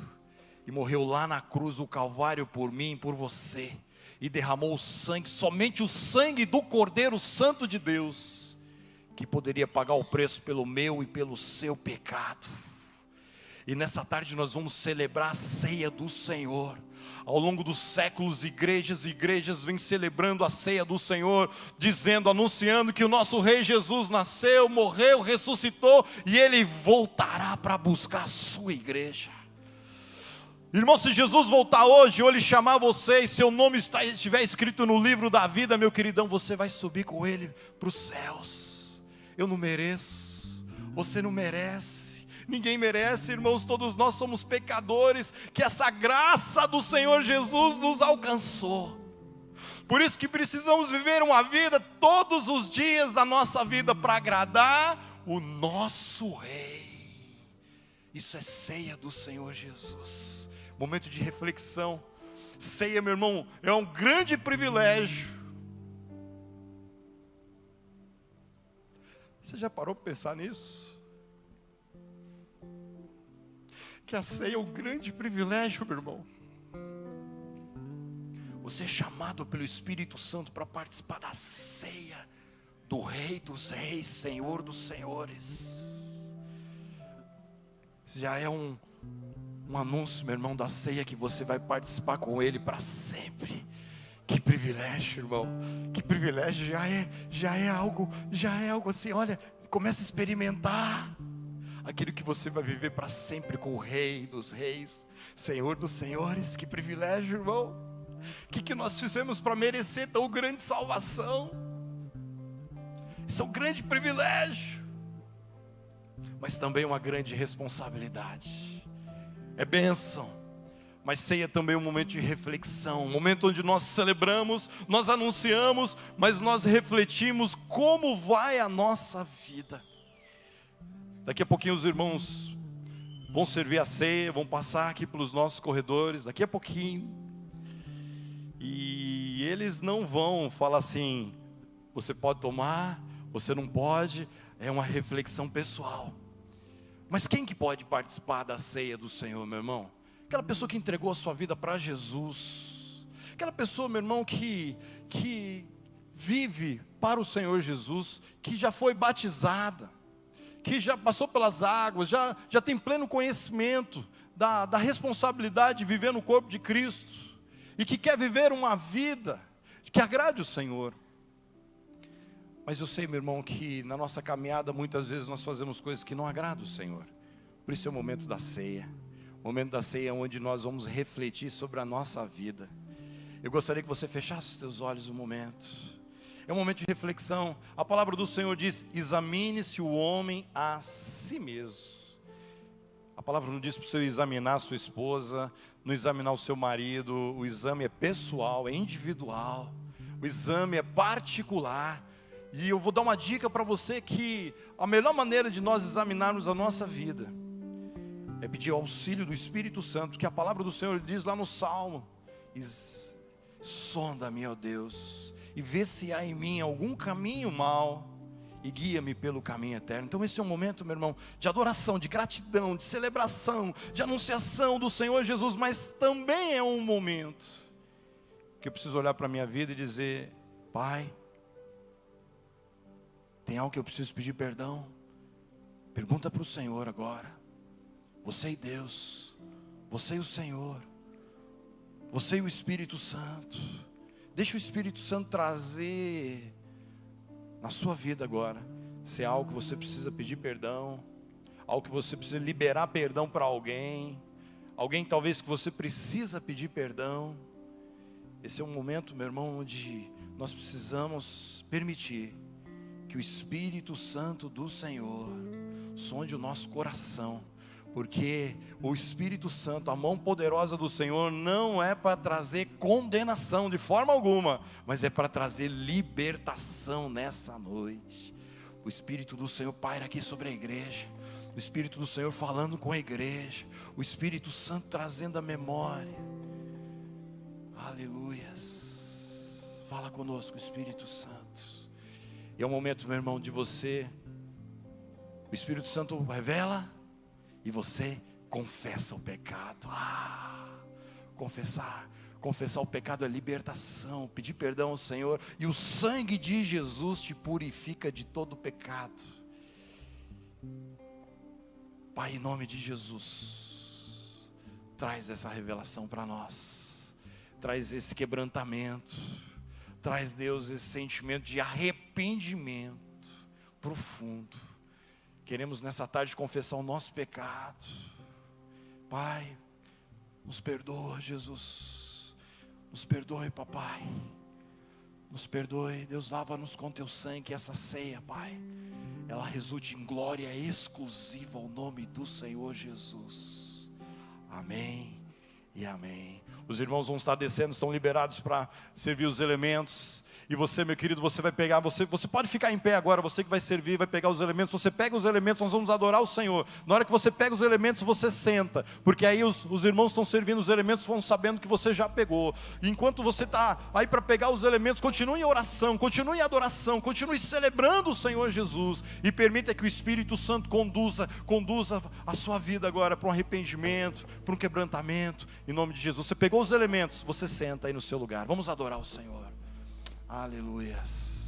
e morreu lá na cruz do Calvário por mim e por você, e derramou o sangue, somente o sangue do Cordeiro Santo de Deus, que poderia pagar o preço pelo meu e pelo seu pecado. E nessa tarde nós vamos celebrar a ceia do Senhor. Ao longo dos séculos, igrejas e igrejas vêm celebrando a ceia do Senhor, dizendo, anunciando que o nosso Rei Jesus nasceu, morreu, ressuscitou, e Ele voltará para buscar a sua igreja. Irmão, se Jesus voltar hoje, ou Ele chamar você, e seu nome estiver escrito no livro da vida, meu queridão, você vai subir com Ele para os céus. Eu não mereço, você não merece, ninguém merece, irmãos, todos nós somos pecadores, que essa graça do Senhor Jesus nos alcançou. Por isso que precisamos viver uma vida todos os dias da nossa vida para agradar o nosso Rei. Isso é ceia do Senhor Jesus. Momento de reflexão. Ceia, meu irmão, é um grande privilégio. Você já parou para pensar nisso? Que a ceia é um grande privilégio, meu irmão. Você é chamado pelo Espírito Santo para participar da ceia do Rei dos Reis, Senhor dos Senhores. Já é um anúncio, meu irmão, da ceia que você vai participar com Ele para sempre. Que privilégio, irmão. Que privilégio, já é algo assim, olha, começa a experimentar aquilo que você vai viver para sempre com o Rei dos Reis, Senhor dos Senhores. Que privilégio, irmão. O que nós fizemos para merecer tão grande salvação? Isso é um grande privilégio, mas também uma grande responsabilidade. É bênção, mas ceia também é um momento de reflexão, um momento onde nós celebramos, nós anunciamos, mas nós refletimos como vai a nossa vida. Daqui a pouquinho os irmãos vão servir a ceia, vão passar aqui pelos nossos corredores, daqui a pouquinho, e eles não vão falar assim, você pode tomar, você não pode, é uma reflexão pessoal. Mas quem que pode participar da ceia do Senhor, meu irmão? Aquela pessoa que entregou a sua vida para Jesus. Aquela pessoa, meu irmão, que vive para o Senhor Jesus, que já foi batizada, que já passou pelas águas, já tem pleno conhecimento da responsabilidade de viver no corpo de Cristo, e que quer viver uma vida que agrade o Senhor. Mas eu sei, meu irmão, que na nossa caminhada muitas vezes nós fazemos coisas que não agradam o Senhor. Por isso é o momento da ceia. O momento da ceia é onde nós vamos refletir sobre a nossa vida. Eu gostaria que você fechasse os teus olhos um momento. É um momento de reflexão. A palavra do Senhor diz: examine-se o homem a si mesmo. A palavra não diz para você examinar a sua esposa, não examinar o seu marido. O exame é pessoal, é individual. O exame é particular. E eu vou dar uma dica para você, que a melhor maneira de nós examinarmos a nossa vida é pedir o auxílio do Espírito Santo, que a palavra do Senhor diz lá no Salmo: sonda-me, ó Deus, e vê se há em mim algum caminho mau, e guia-me pelo caminho eterno. Então esse é um momento, meu irmão, de adoração, de gratidão, de celebração, de anunciação do Senhor Jesus, mas também é um momento que eu preciso olhar para a minha vida e dizer: Pai, tem algo que eu preciso pedir perdão? Pergunta para o Senhor agora. Você e Deus, você e o Senhor, você e o Espírito Santo. Deixa o Espírito Santo trazer na sua vida agora, se é algo que você precisa pedir perdão, algo que você precisa liberar perdão para alguém talvez que você precisa pedir perdão. Esse é um momento, meu irmão, onde nós precisamos permitir que o Espírito Santo do Senhor sonde o nosso coração, porque o Espírito Santo, a mão poderosa do Senhor, não é para trazer condenação de forma alguma, mas é para trazer libertação nessa noite. O Espírito do Senhor paira aqui sobre a igreja, o Espírito do Senhor falando com a igreja, o Espírito Santo trazendo a memória. Aleluias. Fala conosco, Espírito Santo. E é um momento, meu irmão, de você, o Espírito Santo revela e você confessa o pecado. Confessar o pecado é libertação, pedir perdão ao Senhor, e o sangue de Jesus te purifica de todo pecado. Pai, em nome de Jesus, traz essa revelação para nós, traz esse quebrantamento, traz, Deus, esse sentimento de arrependimento profundo. Queremos nessa tarde confessar o nosso pecado. Pai, nos perdoa, Jesus. Nos perdoe, papai. Nos perdoe, Deus, lava-nos com teu sangue. Que essa ceia, Pai, ela resulte em glória exclusiva ao nome do Senhor Jesus. Amém e amém. Os irmãos vão estar descendo, estão liberados para servir os elementos. E você, meu querido, você vai pegar, você pode ficar em pé agora, você que vai servir, vai pegar os elementos. Você pega os elementos, nós vamos adorar o Senhor. Na hora que você pega os elementos, você senta, porque aí os irmãos estão servindo os elementos, vão sabendo que você já pegou. E enquanto você está aí para pegar os elementos, continue em oração, continue em adoração, continue celebrando o Senhor Jesus, e permita que o Espírito Santo conduza a sua vida agora para um arrependimento, para um quebrantamento, em nome de Jesus. Você pegou os elementos, você senta aí no seu lugar. Vamos adorar o Senhor. Aleluias.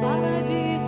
Para de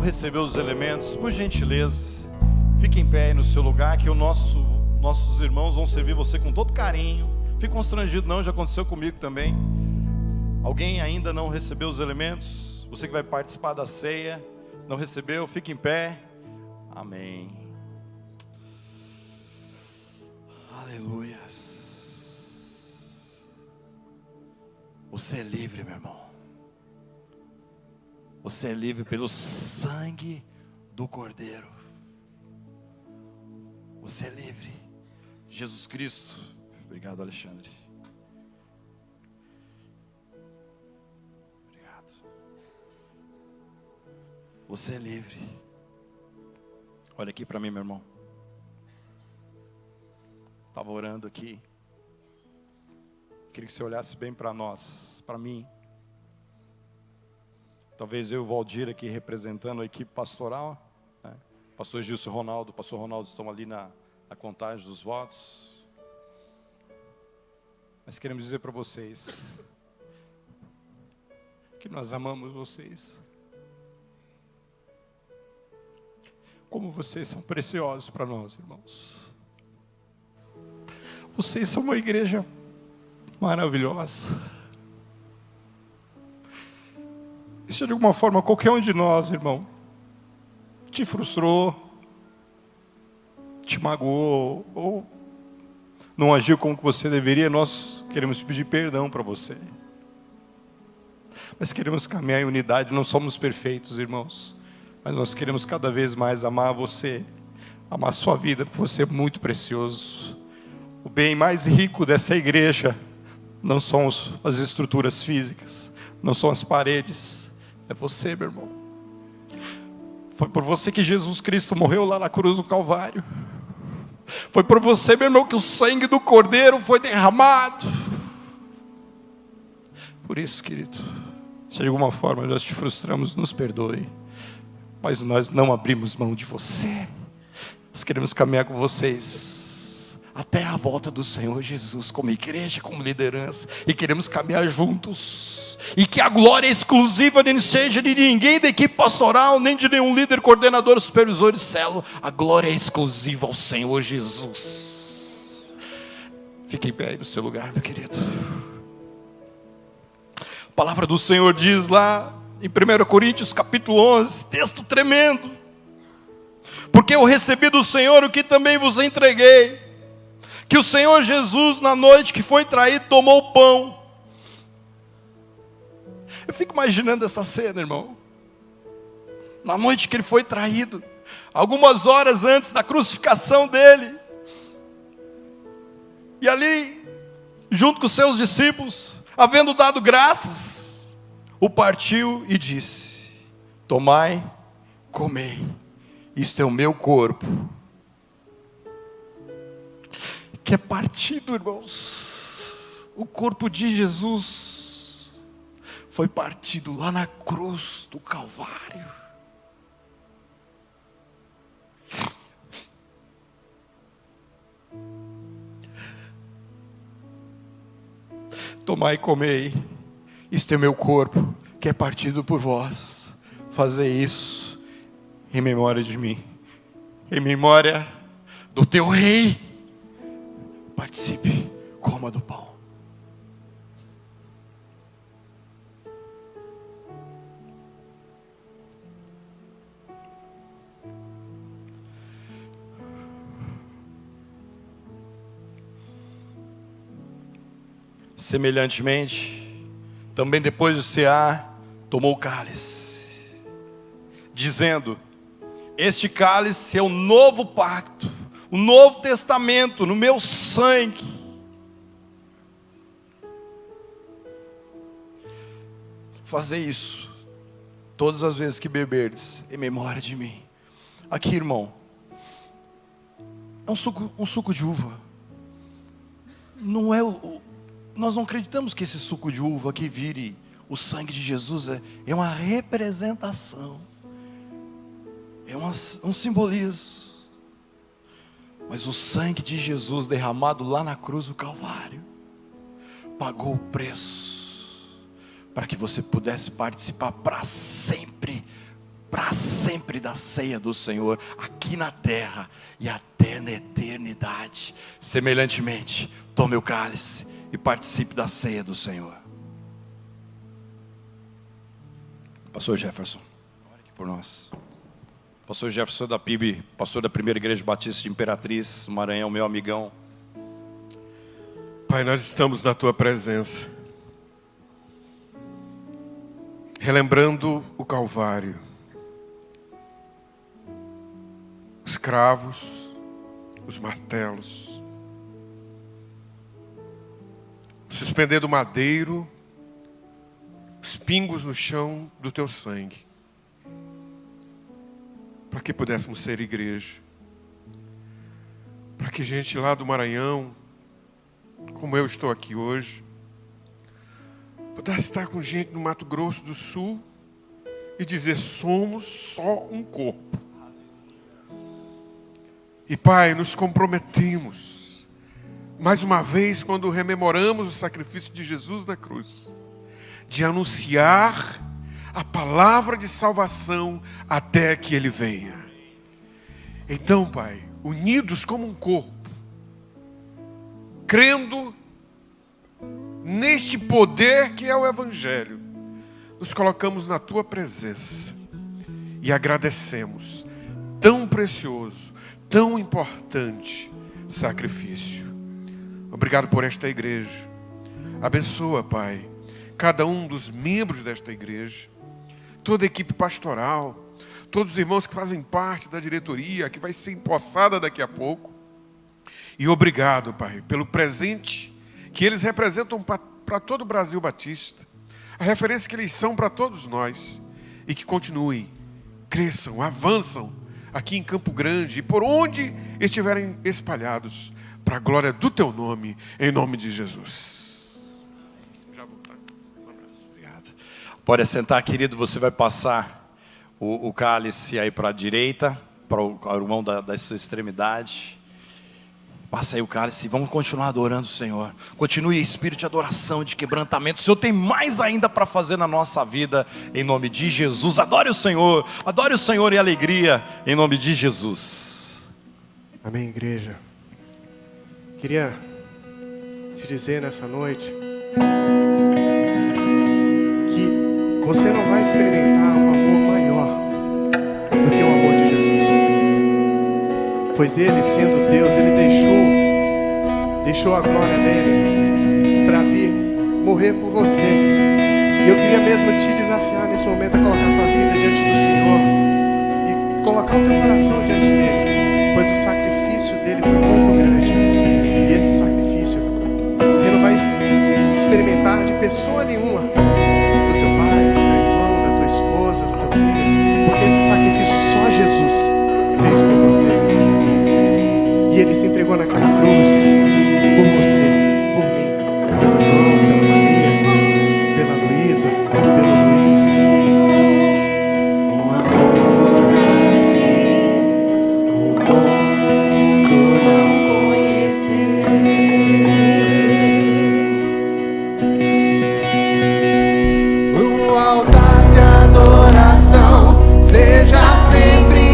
Recebeu os elementos, por gentileza, fique em pé aí no seu lugar, que nossos irmãos vão servir você com todo carinho. Fique constrangido não, já aconteceu comigo também. Alguém ainda não recebeu os elementos? Você que vai participar da ceia, não recebeu? Fique em pé. Amém. Aleluias. Você é livre, meu irmão. Você é livre pelo sangue do Cordeiro. Você é livre. Jesus Cristo. Obrigado, Alexandre. Obrigado. Você é livre. Olha aqui para mim, meu irmão. Estava orando aqui. Queria que você olhasse bem para nós, para mim. Talvez eu e o Valdir aqui representando a equipe pastoral, né? Pastor Gilson Ronaldo, Pastor Ronaldo estão ali na contagem dos votos. Mas queremos dizer para vocês que nós amamos vocês. Como vocês são preciosos para nós, irmãos. Vocês são uma igreja maravilhosa. E se de alguma forma qualquer um de nós, irmão, te frustrou, te magoou, ou não agiu como que você deveria, nós queremos pedir perdão para você. Mas queremos caminhar em unidade, não somos perfeitos, irmãos. Mas nós queremos cada vez mais amar você, amar a sua vida, porque você é muito precioso. O bem mais rico dessa igreja não são as estruturas físicas, não são as paredes. É você, meu irmão. Foi por você que Jesus Cristo morreu lá na cruz do Calvário. Foi por você, meu irmão, que o sangue do Cordeiro foi derramado. Por isso, querido, se de alguma forma nós te frustramos, nos perdoe. Mas nós não abrimos mão de você. Nós queremos caminhar com vocês até a volta do Senhor Jesus, como igreja, como liderança. E queremos caminhar juntos. E que a glória exclusiva nem seja de ninguém da equipe pastoral, nem de nenhum líder, coordenador, supervisor de célula. A glória é exclusiva ao Senhor Jesus. Fique em pé aí no seu lugar, meu querido. A palavra do Senhor diz lá em 1 Coríntios capítulo 11, texto tremendo. Porque eu recebi do Senhor o que também vos entreguei, que o Senhor Jesus, na noite que foi traído, tomou o pão. Eu fico imaginando essa cena, irmão. Na noite que ele foi traído, algumas horas antes da crucificação dele. E ali, junto com os seus discípulos, havendo dado graças, o partiu e disse: tomai, comei, isto é o meu corpo. Que é partido, irmãos. O corpo de Jesus foi partido lá na cruz do Calvário. Tomai e comei, isto é meu corpo, que é partido por vós. Fazei isso em memória de mim, em memória do teu rei. Participe, coma do pão. Semelhantemente, também depois de cear, tomou o cálice, dizendo: este cálice é o novo pacto, o novo testamento no meu sangue. Fazei isso todas as vezes que beberdes, em memória de mim. Aqui, irmão, é um suco de uva. Não é nós não acreditamos que esse suco de uva aqui vire o sangue de Jesus. É uma representação, é um simbolismo. Mas o sangue de Jesus derramado lá na cruz do Calvário pagou o preço para que você pudesse participar para sempre da ceia do Senhor, aqui na terra e até na eternidade. Semelhantemente, tome o cálice e participe da ceia do Senhor. Pastor Jefferson, ore aqui por nós. Pastor Jefferson da PIB, pastor da Primeira Igreja Batista de Imperatriz, Maranhão, meu amigão. Pai, nós estamos na Tua presença, relembrando o Calvário, os cravos, os martelos, o suspender do madeiro, os pingos no chão do Teu sangue, para que pudéssemos ser igreja, para que gente lá do Maranhão, como eu estou aqui hoje, pudesse estar com gente no Mato Grosso do Sul e dizer: somos só um corpo. E Pai, nos comprometemos, mais uma vez, quando rememoramos o sacrifício de Jesus na cruz, de anunciar a palavra de salvação até que Ele venha. Então, Pai, unidos como um corpo, crendo neste poder que é o Evangelho, nos colocamos na Tua presença e agradecemos tão precioso, tão importante sacrifício. Obrigado por esta igreja. Abençoa, Pai, cada um dos membros desta igreja, toda a equipe pastoral, todos os irmãos que fazem parte da diretoria, que vai ser empossada daqui a pouco. E obrigado, Pai, pelo presente que eles representam para todo o Brasil Batista, a referência que eles são para todos nós, e que continuem, cresçam, avançam aqui em Campo Grande e por onde estiverem espalhados, para a glória do Teu nome, em nome de Jesus. Já vou. Um abraço. Obrigado. Pode assentar, querido. Você vai passar o cálice aí para a direita, para o irmão da sua extremidade. Passa aí o cálice e vamos continuar adorando o Senhor. Continue em espírito de adoração, de quebrantamento. O Senhor tem mais ainda para fazer na nossa vida, em nome de Jesus. Adore o Senhor em alegria, em nome de Jesus. Amém, igreja. Queria te dizer nessa noite que você não vai experimentar um amor maior do que o amor de Jesus. Pois Ele, sendo Deus, Ele deixou a glória dEle para vir morrer por você. E eu queria mesmo te desafiar nesse momento a colocar a tua vida diante do Senhor e colocar o teu coração diante dEle, pois o sacrifício dEle foi muito grande. E esse sacrifício você não vai experimentar de pessoa nenhuma, do teu pai, do teu irmão, da tua esposa, do teu filho, porque esse sacrifício só Jesus fez por você. E Ele se entregou naquela cruz por você, por mim, pelo João, pela Maria, pela Luísa, pelo Luiz. Um amor assim, o mundo não conheceu. No altar de adoração, seja sempre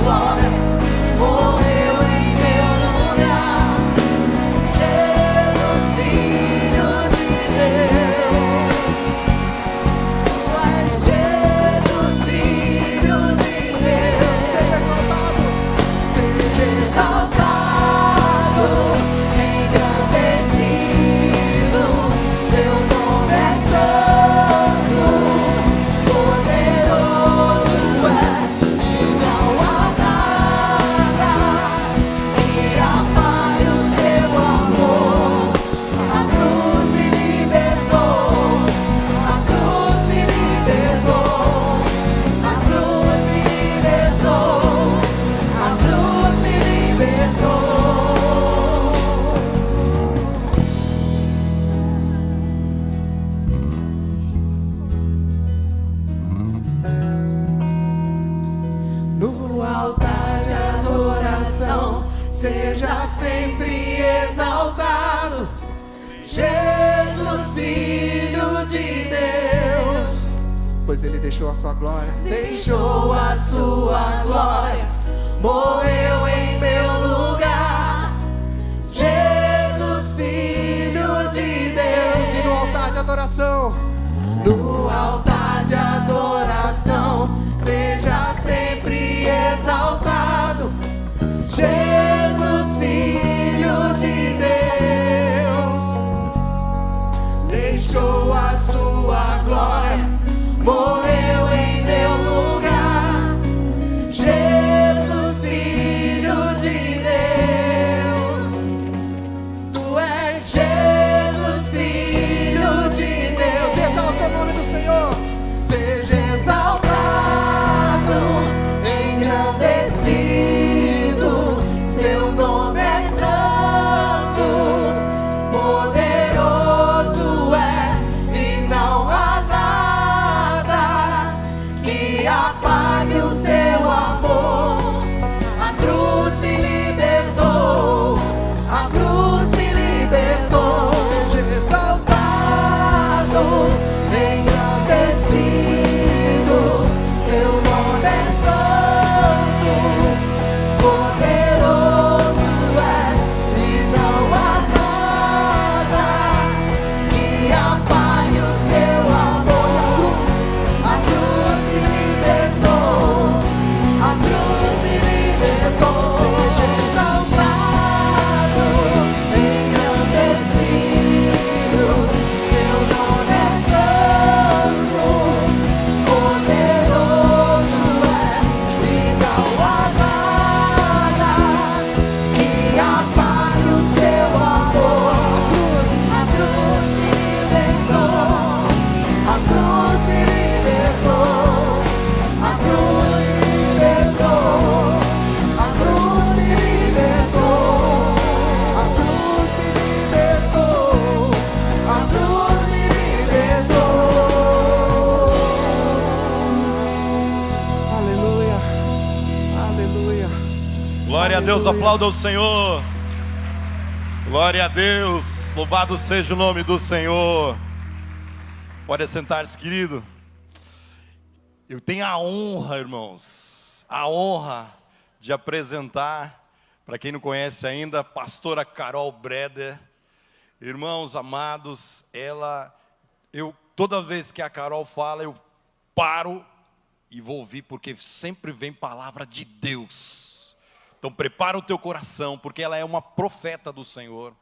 glória, morreu em meu lugar. Jesus, Filho de Deus, Tu és Jesus, Filho de Deus. Seja exaltado, engrandecido, Seu nome é santo, poderoso é, e não há nada que apague o Seu amor. A cruz me libertou, a cruz me libertou, a cruz me libertou, a cruz me libertou. No altar de adoração, seja sempre exaltado, Jesus, Filho de Deus, pois Ele deixou a sua glória, deixou a sua glória, morreu em meu lugar. Jesus, Filho de Deus. E no altar de adoração, no altar de adoração, seja sempre exaltado, Jesus, Filho de Deus, deixou a sua glória, morreu em meu lugar. Jesus, Filho de Deus, Tu és Jesus, Filho de Deus. Exalte o nome do Senhor. Seja exaltado, engrandecido, Seu nome é santo, poderoso é, e não há nada que apague o Seu amor. A cruz me libertou, a cruz me libertou. Seja exaltado, engrandecido, Seu nome é santo, poderoso é, e não há nada que apague o Seu amor. A cruz me libertou, a cruz me libertou. Seja exaltado, engrandecido, Seu nome é santo, poderoso é, e não há nada que apague o Seu amor. A cruz me libertou, a cruz me libertou, a cruz me libertou, a cruz me libertou, a cruz me libertou, a cruz me libertou. Aleluia, aleluia. Glória a Deus, aplauda o Senhor. Glória a Deus, louvado seja o nome do Senhor. Pode sentar-se, querido. Eu tenho a honra, irmãos, a honra de apresentar, para quem não conhece ainda, a pastora Carol Breder. Irmãos amados, toda vez que a Carol fala, eu paro e vou ouvir, porque sempre vem palavra de Deus. Então prepara o teu coração, porque ela é uma profeta do Senhor.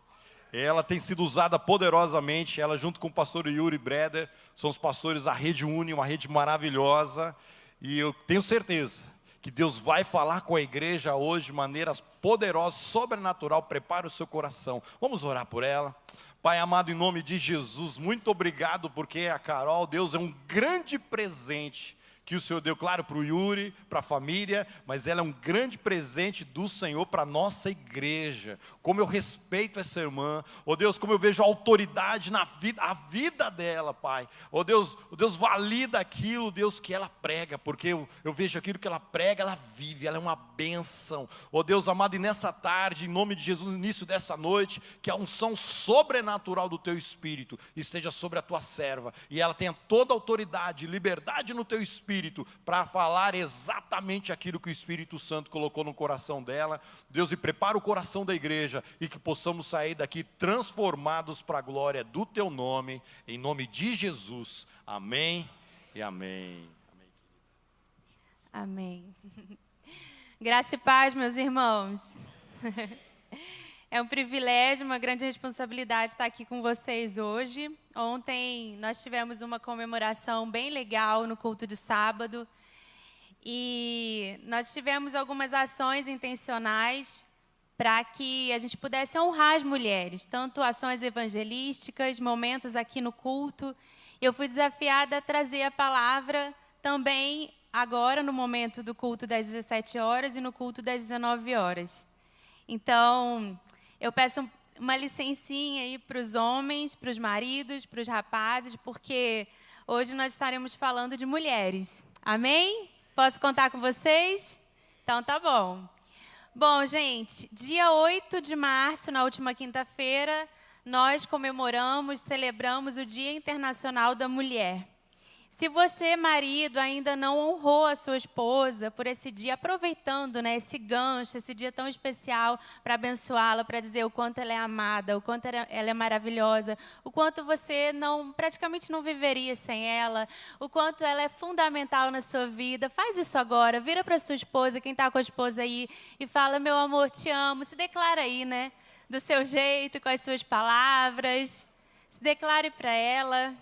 Ela tem sido usada poderosamente, ela junto com o pastor Yuri Breder, são os pastores da Rede Uni, uma rede maravilhosa. E eu tenho certeza que Deus vai falar com a igreja hoje de maneiras poderosas, sobrenatural. Prepara o seu coração. Vamos orar por ela. Pai amado, em nome de Jesus, muito obrigado, porque a Carol, Deus, é um grande presente que o Senhor deu, claro, para o Yuri, para a família, mas ela é um grande presente do Senhor para a nossa igreja. Como eu respeito essa irmã, ó Deus, como eu vejo a autoridade na vida, a vida dela, Pai. Ó Deus, valida aquilo, Deus, que ela prega, porque eu vejo aquilo que ela prega, ela vive, ela é uma bênção. Ó Deus amado, e nessa tarde, em nome de Jesus, no início dessa noite, que a unção sobrenatural do Teu Espírito esteja sobre a Tua serva, e ela tenha toda a autoridade, liberdade no Teu Espírito, Espírito para falar exatamente aquilo que o Espírito Santo colocou no coração dela. Deus, e prepara o coração da igreja e que possamos sair daqui transformados para a glória do Teu nome, em nome de Jesus. Amém e amém. Amém. Graça e paz, meus irmãos. É um privilégio, uma grande responsabilidade estar aqui com vocês hoje. Ontem nós tivemos uma comemoração bem legal no culto de sábado. E nós tivemos algumas ações intencionais para que a gente pudesse honrar as mulheres, tanto ações evangelísticas, momentos aqui no culto. Eu fui desafiada a trazer a palavra também agora no momento do culto das 17 horas e no culto das 19 horas. Então, eu peço uma licencinha aí para os homens, para os maridos, para os rapazes, porque hoje nós estaremos falando de mulheres. Amém? Posso contar com vocês? Então, tá bom. Bom, gente, dia 8 de março, na última quinta-feira, nós celebramos o Dia Internacional da Mulher. Se você, marido, ainda não honrou a sua esposa por esse dia, aproveitando, né, esse gancho, esse dia tão especial para abençoá-la, para dizer o quanto ela é amada, o quanto ela é maravilhosa, o quanto você praticamente não viveria sem ela, o quanto ela é fundamental na sua vida, faz isso agora, vira para sua esposa, quem está com a esposa aí, e fala, meu amor, te amo, se declara aí, né, do seu jeito, com as suas palavras, se declare para ela.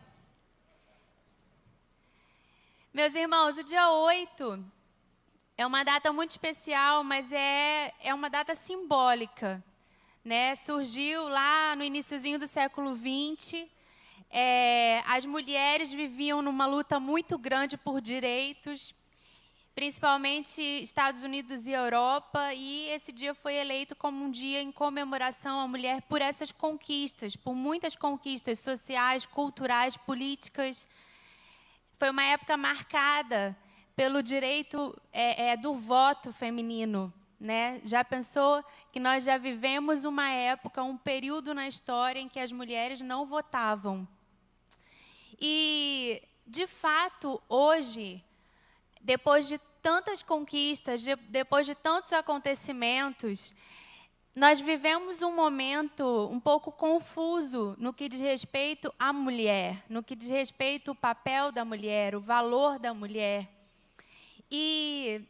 Meus irmãos, o dia 8 é uma data muito especial, mas é uma data simbólica, né? Surgiu lá no iniciozinho do século XX. As mulheres viviam numa luta muito grande por direitos, principalmente Estados Unidos e Europa, e esse dia foi eleito como um dia em comemoração à mulher por essas conquistas, por muitas conquistas sociais, culturais, políticas. Foi uma época marcada pelo direito do voto feminino, né? Já pensou que nós já vivemos uma época, um período na história em que as mulheres não votavam. E, de fato, hoje, depois de tantas conquistas, depois de tantos acontecimentos, nós vivemos um momento um pouco confuso no que diz respeito à mulher, no que diz respeito ao papel da mulher, o valor da mulher. E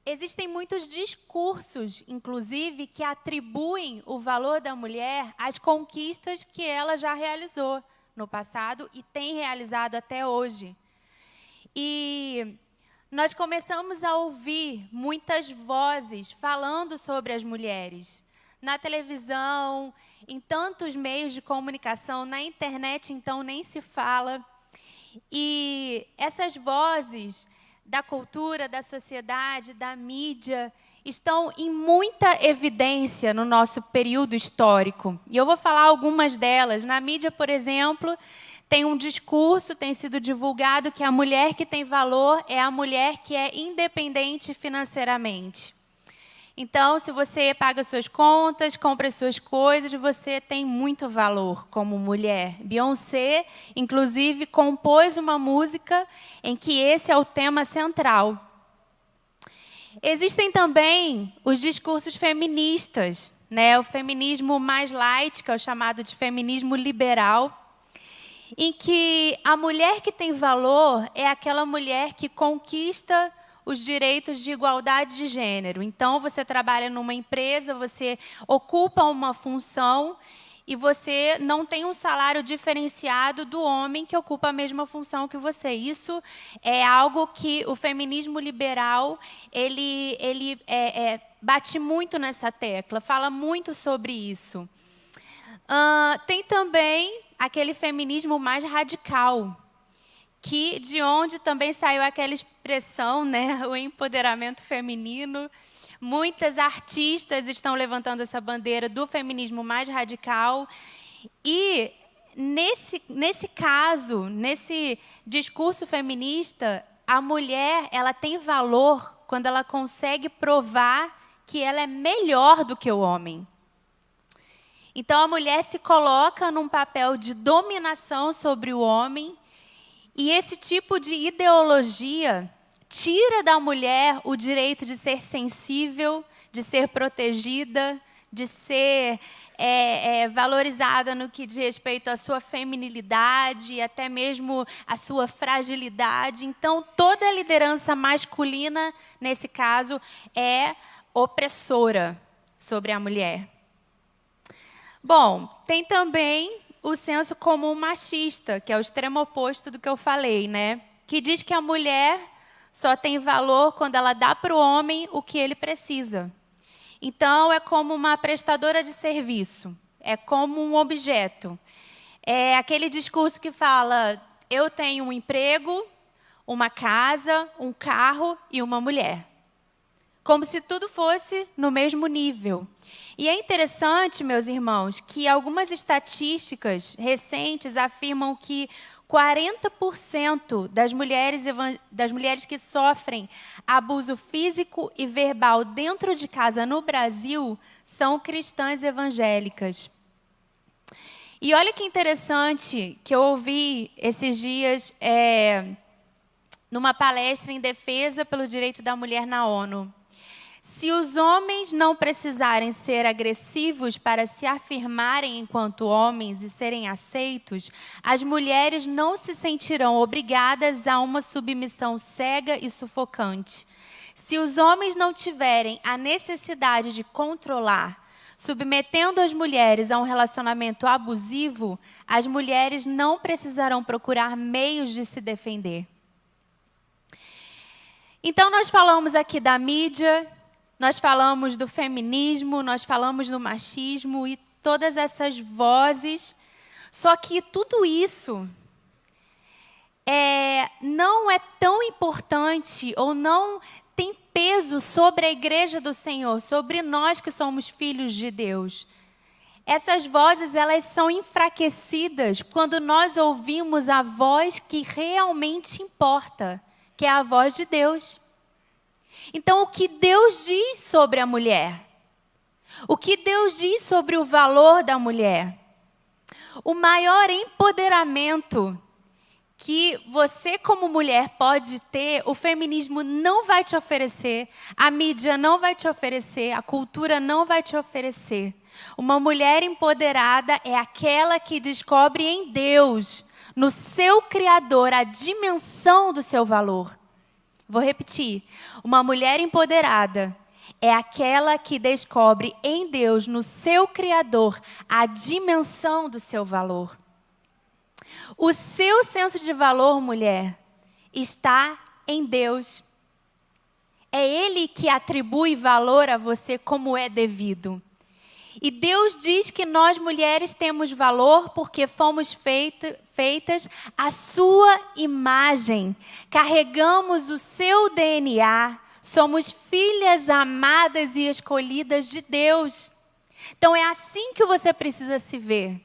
existem muitos discursos, inclusive, que atribuem o valor da mulher às conquistas que ela já realizou no passado e tem realizado até hoje. E nós começamos a ouvir muitas vozes falando sobre as mulheres. Na televisão, em tantos meios de comunicação, na internet, então, nem se fala. E essas vozes da cultura, da sociedade, da mídia, estão em muita evidência no nosso período histórico. E eu vou falar algumas delas. Na mídia, por exemplo, tem um discurso, tem sido divulgado que a mulher que tem valor é a mulher que é independente financeiramente. Então, se você paga suas contas, compra suas coisas, você tem muito valor como mulher. Beyoncé, inclusive, compôs uma música em que esse é o tema central. Existem também os discursos feministas, né? O feminismo mais light, que é o chamado de feminismo liberal, em que a mulher que tem valor é aquela mulher que conquista os direitos de igualdade de gênero. Então, você trabalha numa empresa, você ocupa uma função e você não tem um salário diferenciado do homem que ocupa a mesma função que você. Isso é algo que o feminismo liberal ele bate muito nessa tecla, fala muito sobre isso. Tem também aquele feminismo mais radical, de onde também saiu aquela expressão, né, o empoderamento feminino. Muitas artistas estão levantando essa bandeira do feminismo mais radical. E, nesse caso, nesse discurso feminista, a mulher ela tem valor quando ela consegue provar que ela é melhor do que o homem. Então, a mulher se coloca num papel de dominação sobre o homem. E esse tipo de ideologia tira da mulher o direito de ser sensível, de ser protegida, de ser valorizada no que diz respeito à sua feminilidade e até mesmo à sua fragilidade. Então, toda a liderança masculina, nesse caso, é opressora sobre a mulher. Bom, tem também o senso comum machista, que é o extremo oposto do que eu falei, né? Que diz que a mulher só tem valor quando ela dá para o homem o que ele precisa. Então, é como uma prestadora de serviço, é como um objeto. É aquele discurso que fala, eu tenho um emprego, uma casa, um carro e uma mulher. Como se tudo fosse no mesmo nível. E é interessante, meus irmãos, que algumas estatísticas recentes afirmam que 40% das mulheres que sofrem abuso físico e verbal dentro de casa no Brasil são cristãs evangélicas. E olha que interessante que eu ouvi esses dias numa palestra em defesa pelo direito da mulher na ONU. Se os homens não precisarem ser agressivos para se afirmarem enquanto homens e serem aceitos, as mulheres não se sentirão obrigadas a uma submissão cega e sufocante. Se os homens não tiverem a necessidade de controlar, submetendo as mulheres a um relacionamento abusivo, as mulheres não precisarão procurar meios de se defender. Então, nós falamos aqui da mídia, nós falamos do feminismo, nós falamos do machismo e todas essas vozes. Só que tudo isso não é tão importante ou não tem peso sobre a igreja do Senhor, sobre nós que somos filhos de Deus. Essas vozes, elas são enfraquecidas quando nós ouvimos a voz que realmente importa, que é a voz de Deus. Então, o que Deus diz sobre a mulher? O que Deus diz sobre o valor da mulher? O maior empoderamento que você como mulher pode ter, o feminismo não vai te oferecer, a mídia não vai te oferecer, a cultura não vai te oferecer. Uma mulher empoderada é aquela que descobre em Deus, no seu Criador, a dimensão do seu valor. Vou repetir. Uma mulher empoderada é aquela que descobre em Deus, no seu Criador, a dimensão do seu valor. O seu senso de valor, mulher, está em Deus. É Ele que atribui valor a você como é devido. E Deus diz que nós mulheres temos valor porque fomos feitas à sua imagem. Carregamos o seu DNA. Somos filhas amadas e escolhidas de Deus. Então é assim que você precisa se ver.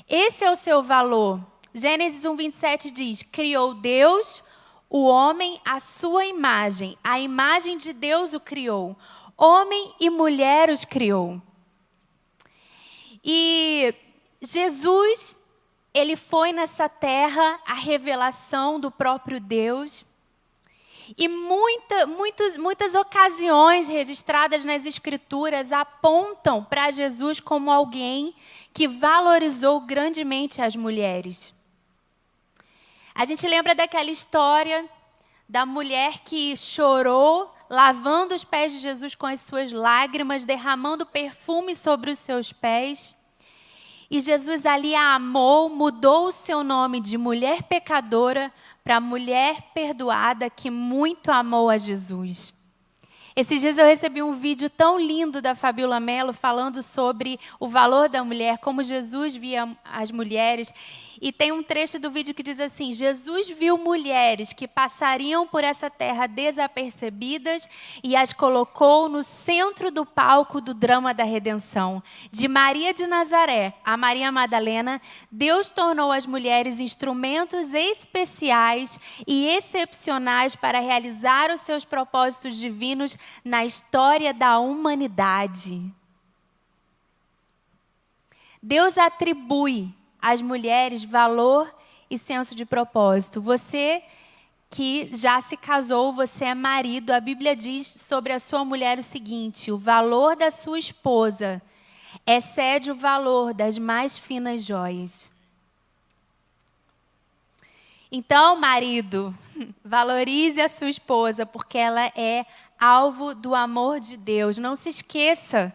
Esse é o seu valor. Gênesis 1:27 diz, criou Deus o homem à sua imagem. A imagem de Deus o criou. Homem e mulher os criou. E Jesus, ele foi nessa terra a revelação do próprio Deus. E muitas ocasiões registradas nas Escrituras apontam para Jesus como alguém que valorizou grandemente as mulheres. A gente lembra daquela história da mulher que chorou, lavando os pés de Jesus com as suas lágrimas, derramando perfume sobre os seus pés. E Jesus ali a amou, mudou o seu nome de mulher pecadora para mulher perdoada que muito amou a Jesus. Esses dias eu recebi um vídeo tão lindo da Fabiola Mello falando sobre o valor da mulher, como Jesus via as mulheres. E tem um trecho do vídeo que diz assim, Jesus viu mulheres que passariam por essa terra desapercebidas e as colocou no centro do palco do drama da redenção. De Maria de Nazaré a Maria Madalena, Deus tornou as mulheres instrumentos especiais e excepcionais para realizar os seus propósitos divinos na história da humanidade. Deus atribui às mulheres valor e senso de propósito. Você que já se casou, você é marido, a Bíblia diz sobre a sua mulher o seguinte: o valor da sua esposa excede o valor das mais finas joias. Então, marido, valorize a sua esposa, porque ela é alvo do amor de Deus. Não se esqueça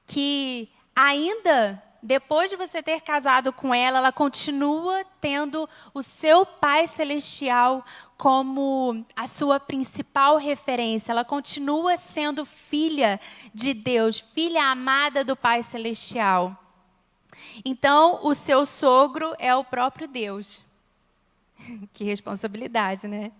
que ainda depois de você ter casado com ela, ela continua tendo o seu Pai Celestial como a sua principal referência. Ela continua sendo filha de Deus, filha amada do Pai Celestial. Então, o seu sogro é o próprio Deus. Que responsabilidade, né?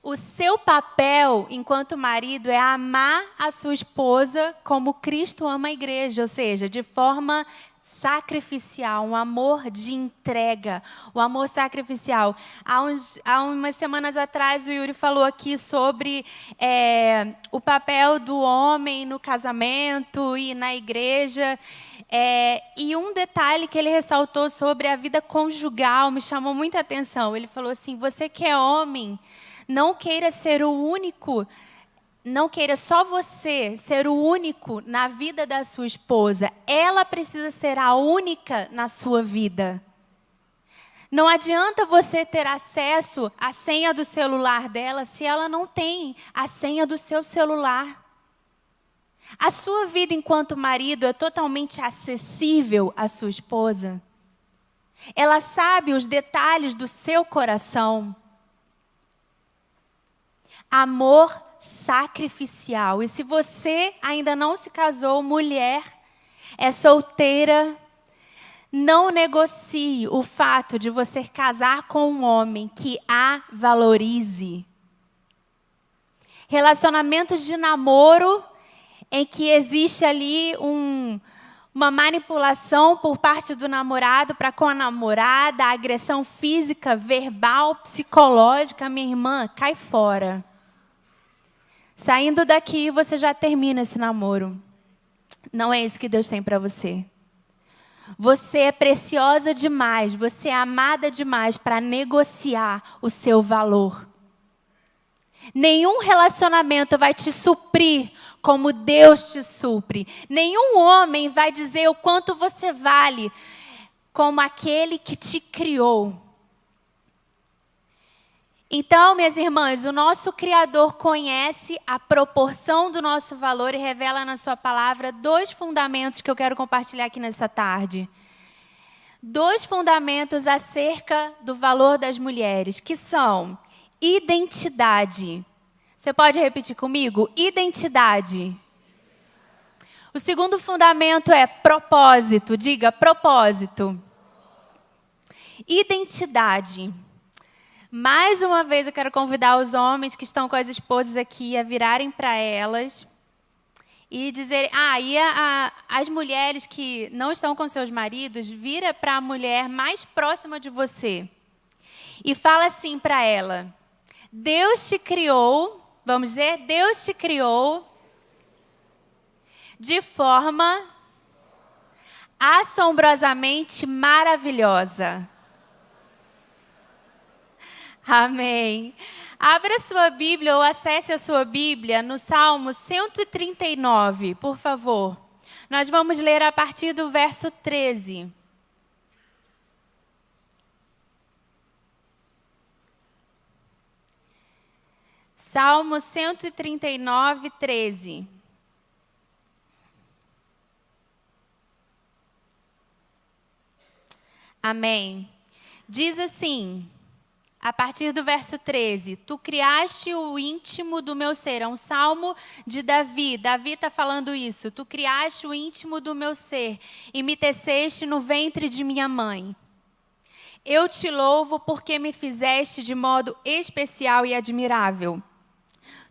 O seu papel enquanto marido é amar a sua esposa como Cristo ama a igreja, ou seja, de forma sacrificial, um amor de entrega, o amor sacrificial. Há umas semanas atrás, o Yuri falou aqui sobre o papel do homem no casamento e na igreja. E um detalhe que ele ressaltou sobre a vida conjugal me chamou muita atenção. Ele falou assim: você que é homem, não queira ser o único, não queira só você ser o único na vida da sua esposa. Ela precisa ser a única na sua vida. Não adianta você ter acesso à senha do celular dela se ela não tem a senha do seu celular. A sua vida enquanto marido é totalmente acessível à sua esposa. Ela sabe os detalhes do seu coração. Amor sacrificial. E se você ainda não se casou, mulher, é solteira, não negocie o fato de você uma com um homem que a valorize. Relacionamentos de namoro em que existe ali uma manipulação por parte do namorado para com a namorada, agressão física, verbal, psicológica, minha irmã, cai fora. Saindo daqui, você já termina esse namoro. Não é isso que Deus tem para você. Você é preciosa demais, você é amada demais para negociar o seu valor. Nenhum relacionamento vai te suprir como Deus te supre. Nenhum homem vai dizer o quanto você vale como aquele que te criou. Então, minhas irmãs, o nosso Criador conhece a proporção do nosso valor e revela na sua palavra 2 fundamentos que eu quero compartilhar aqui nessa tarde. 2 fundamentos acerca do valor das mulheres, que são identidade. Você pode repetir comigo? Identidade. O segundo fundamento é propósito. Diga, propósito. Identidade. Mais uma vez eu quero convidar os homens que estão com as esposas aqui a virarem para elas e dizerem... as mulheres que não estão com seus maridos, vira para a mulher mais próxima de você e fala assim para ela: Deus te criou, vamos dizer, Deus te criou de forma assombrosamente maravilhosa. Amém. Abra a sua Bíblia ou acesse a sua Bíblia no Salmo 139, por favor. Nós vamos ler a partir do verso 13. Salmo 139, 13. Amém. Diz assim... A partir do verso 13, tu criaste o íntimo do meu ser. É um salmo de Davi. Davi está falando isso. Tu criaste o íntimo do meu ser e me teceste no ventre de minha mãe. Eu te louvo porque me fizeste de modo especial e admirável.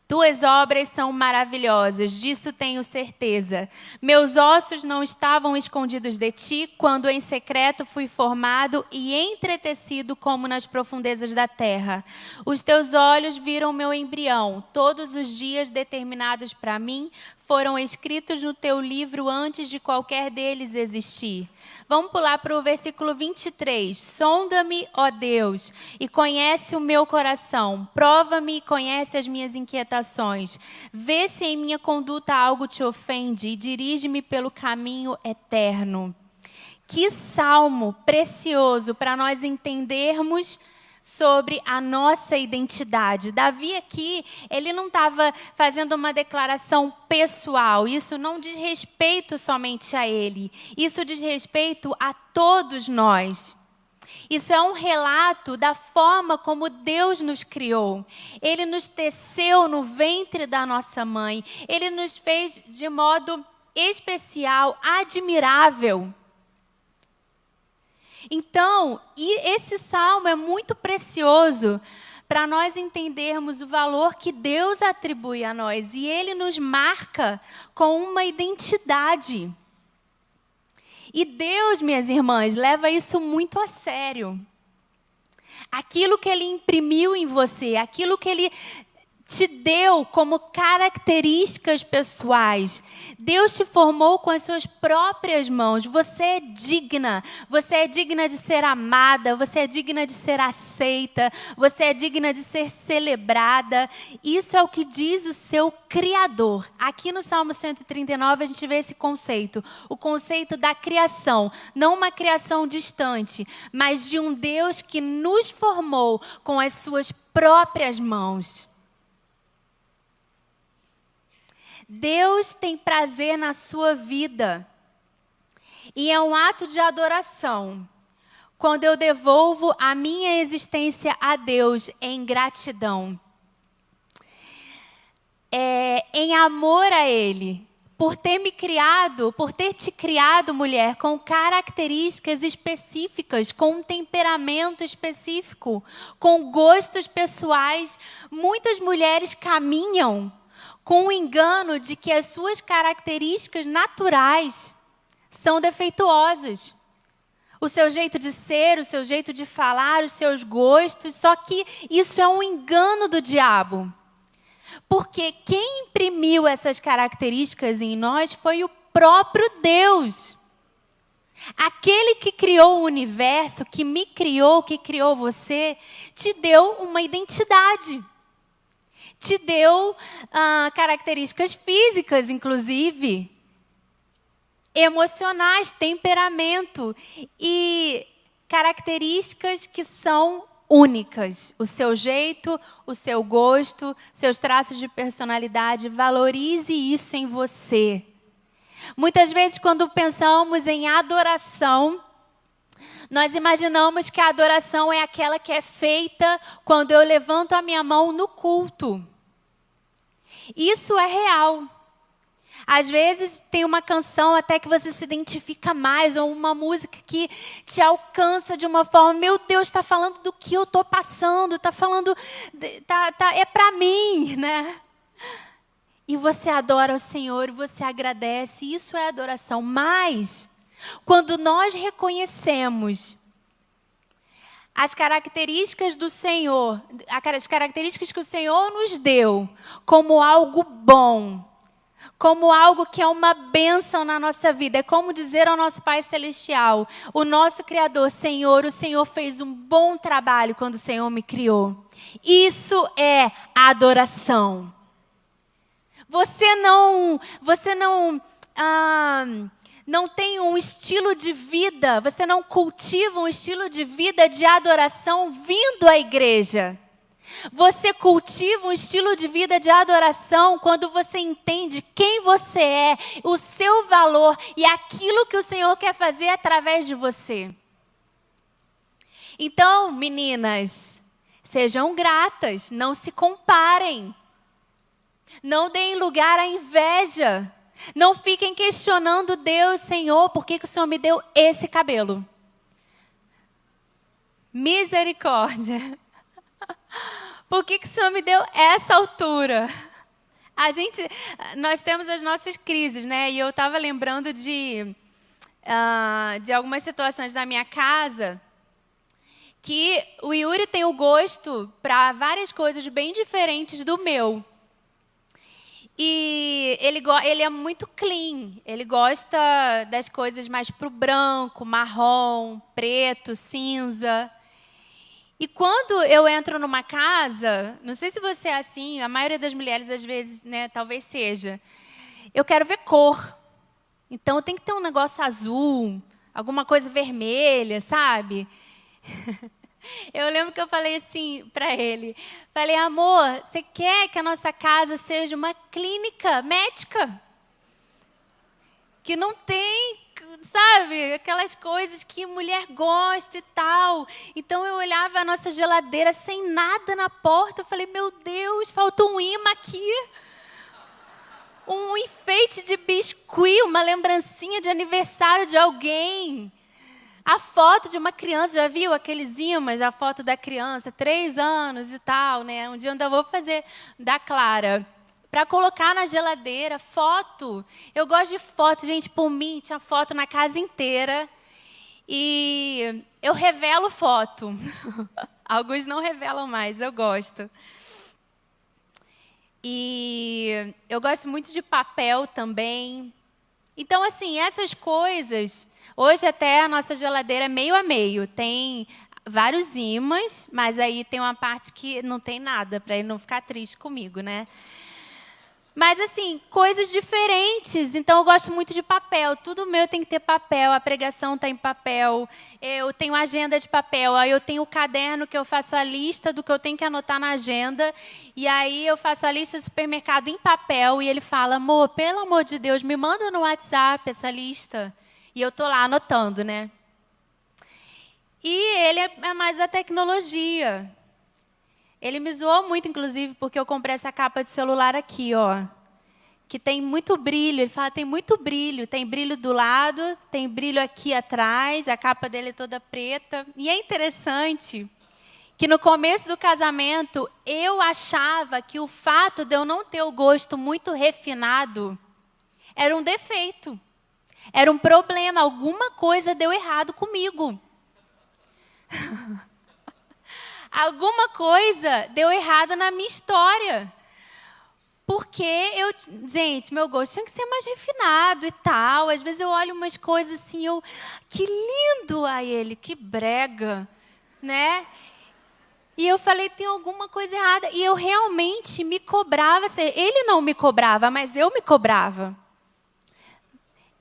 Tuas obras são maravilhosas, disso tenho certeza. Meus ossos não estavam escondidos de ti, quando em secreto fui formado e entretecido como nas profundezas da terra. Os teus olhos viram meu embrião. Todos os dias determinados para mim foram escritos no teu livro antes de qualquer deles existir. Vamos pular para o versículo 23. Sonda-me, ó Deus, e conhece o meu coração. Prova-me e conhece as minhas inquietações. Vê se em minha conduta algo te ofende e dirige-me pelo caminho eterno. Que salmo precioso para nós entendermos sobre a nossa identidade. Davi aqui, ele não estava fazendo uma declaração pessoal. Isso não diz respeito somente a ele. Isso diz respeito a todos nós. Isso é um relato da forma como Deus nos criou. Ele nos teceu no ventre da nossa mãe. Ele nos fez de modo especial, admirável. Então, esse salmo é muito precioso para nós entendermos o valor que Deus atribui a nós. E Ele nos marca com uma identidade. E Deus, minhas irmãs, leva isso muito a sério. Aquilo que Ele imprimiu em você, aquilo que Ele te deu como características pessoais. Deus te formou com as suas próprias mãos. Você é digna de ser amada, você é digna de ser aceita, você é digna de ser celebrada. Isso é o que diz o seu Criador. Aqui no Salmo 139 a gente vê esse conceito, o conceito da criação, não uma criação distante, mas de um Deus que nos formou com as suas próprias mãos. Deus tem prazer na sua vida. E é um ato de adoração quando eu devolvo a minha existência a Deus em gratidão. Em amor a Ele, por ter me criado, por ter te criado, mulher, com características específicas, com um temperamento específico, com gostos pessoais. Muitas mulheres caminham com o engano de que as suas características naturais são defeituosas. O seu jeito de ser, o seu jeito de falar, os seus gostos, só que isso é um engano do diabo. Porque quem imprimiu essas características em nós foi o próprio Deus. Aquele que criou o universo, que me criou, que criou você, te deu uma identidade. Te deu características físicas, inclusive, emocionais, temperamento e características que são únicas. O seu jeito, o seu gosto, seus traços de personalidade, valorize isso em você. Muitas vezes, quando pensamos em adoração, nós imaginamos que a adoração é aquela que é feita quando eu levanto a minha mão no culto. Isso é real. Às vezes tem uma canção até que você se identifica mais, ou uma música que te alcança de uma forma, meu Deus, está falando do que eu estou passando, está falando, é para mim, né? E você adora o Senhor, você agradece, isso é adoração. Mas, quando nós reconhecemos as características do Senhor, as características que o Senhor nos deu como algo bom, como algo que é uma bênção na nossa vida. É como dizer ao nosso Pai Celestial, o nosso Criador, Senhor, o Senhor fez um bom trabalho quando o Senhor me criou. Isso é adoração. Você não tem um estilo de vida, você não cultiva um estilo de vida de adoração vindo à igreja. Você cultiva um estilo de vida de adoração quando você entende quem você é, o seu valor e aquilo que o Senhor quer fazer através de você. Então, meninas, sejam gratas, não se comparem. Não deem lugar à inveja. Não fiquem questionando Deus, Senhor, por que o Senhor me deu esse cabelo? Misericórdia. Por que o Senhor me deu essa altura? Nós temos as nossas crises, né? E eu estava lembrando de algumas situações da minha casa que o Yuri tem o gosto para várias coisas bem diferentes do meu. E ele é muito clean, ele gosta das coisas mais pro branco, marrom, preto, cinza. E quando eu entro numa casa, não sei se você é assim, a maioria das mulheres às vezes, né, talvez seja, eu quero ver cor. Então tem que ter um negócio azul, alguma coisa vermelha, sabe? Eu lembro que eu falei assim para ele, falei, amor, você quer que a nossa casa seja uma clínica médica? Que não tem, sabe, aquelas coisas que mulher gosta e tal. Então eu olhava a nossa geladeira sem nada na porta, eu falei, meu Deus, faltou um imã aqui. Um enfeite de biscuit, uma lembrancinha de aniversário de alguém. A foto de uma criança, já viu aqueles imãs, a foto da criança, 3 anos e tal, né? Um dia eu ainda vou fazer da Clara. Para colocar na geladeira, foto. Eu gosto de foto, gente, por mim, tinha foto na casa inteira. E eu revelo foto. Alguns não revelam mais, eu gosto. E eu gosto muito de papel também. Então, assim, essas coisas... Hoje até a nossa geladeira é meio a meio. Tem vários ímãs, mas aí tem uma parte que não tem nada, para ele não ficar triste comigo, né? Mas, assim, coisas diferentes. Então, eu gosto muito de papel. Tudo meu tem que ter papel. A pregação está em papel. Eu tenho agenda de papel. Aí eu tenho o caderno que eu faço a lista do que eu tenho que anotar na agenda. E aí eu faço a lista do supermercado em papel. E ele fala, amor, pelo amor de Deus, me manda no WhatsApp essa lista. E eu estou lá anotando, né? E ele é mais da tecnologia. Ele me zoou muito, inclusive, porque eu comprei essa capa de celular aqui, ó. Que tem muito brilho. Ele fala, tem muito brilho. Tem brilho do lado, tem brilho aqui atrás. A capa dele é toda preta. E é interessante que no começo do casamento, eu achava que o fato de eu não ter o gosto muito refinado era um defeito. Era um problema, alguma coisa deu errado comigo. Alguma coisa deu errado na minha história. Porque gente, meu gosto tinha que ser mais refinado e tal. Às vezes eu olho umas coisas assim, que lindo! Aí ele, que brega, né? E eu falei, tem alguma coisa errada. E eu realmente me cobrava. Ele não me cobrava, mas eu me cobrava.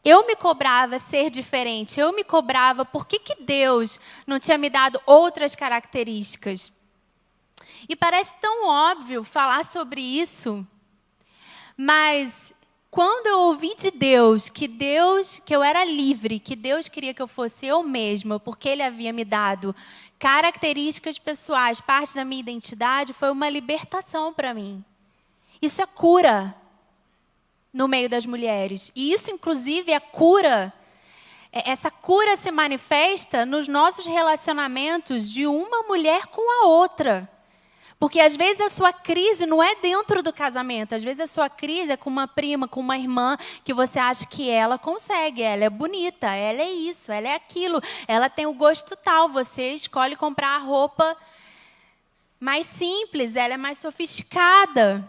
Eu me cobrava ser diferente, eu me cobrava por que Deus não tinha me dado outras características. E parece tão óbvio falar sobre isso, mas quando eu ouvi de Deus, que eu era livre, que Deus queria que eu fosse eu mesma, porque Ele havia me dado características pessoais, parte da minha identidade, foi uma libertação para mim. Isso é cura no meio das mulheres. E isso, inclusive, é cura. Essa cura se manifesta nos nossos relacionamentos de uma mulher com a outra. Porque, às vezes, a sua crise não é dentro do casamento. Às vezes, a sua crise é com uma prima, com uma irmã, que você acha que ela consegue. Ela é bonita, ela é isso, ela é aquilo. Ela tem o gosto tal. Você escolhe comprar a roupa mais simples, ela é mais sofisticada.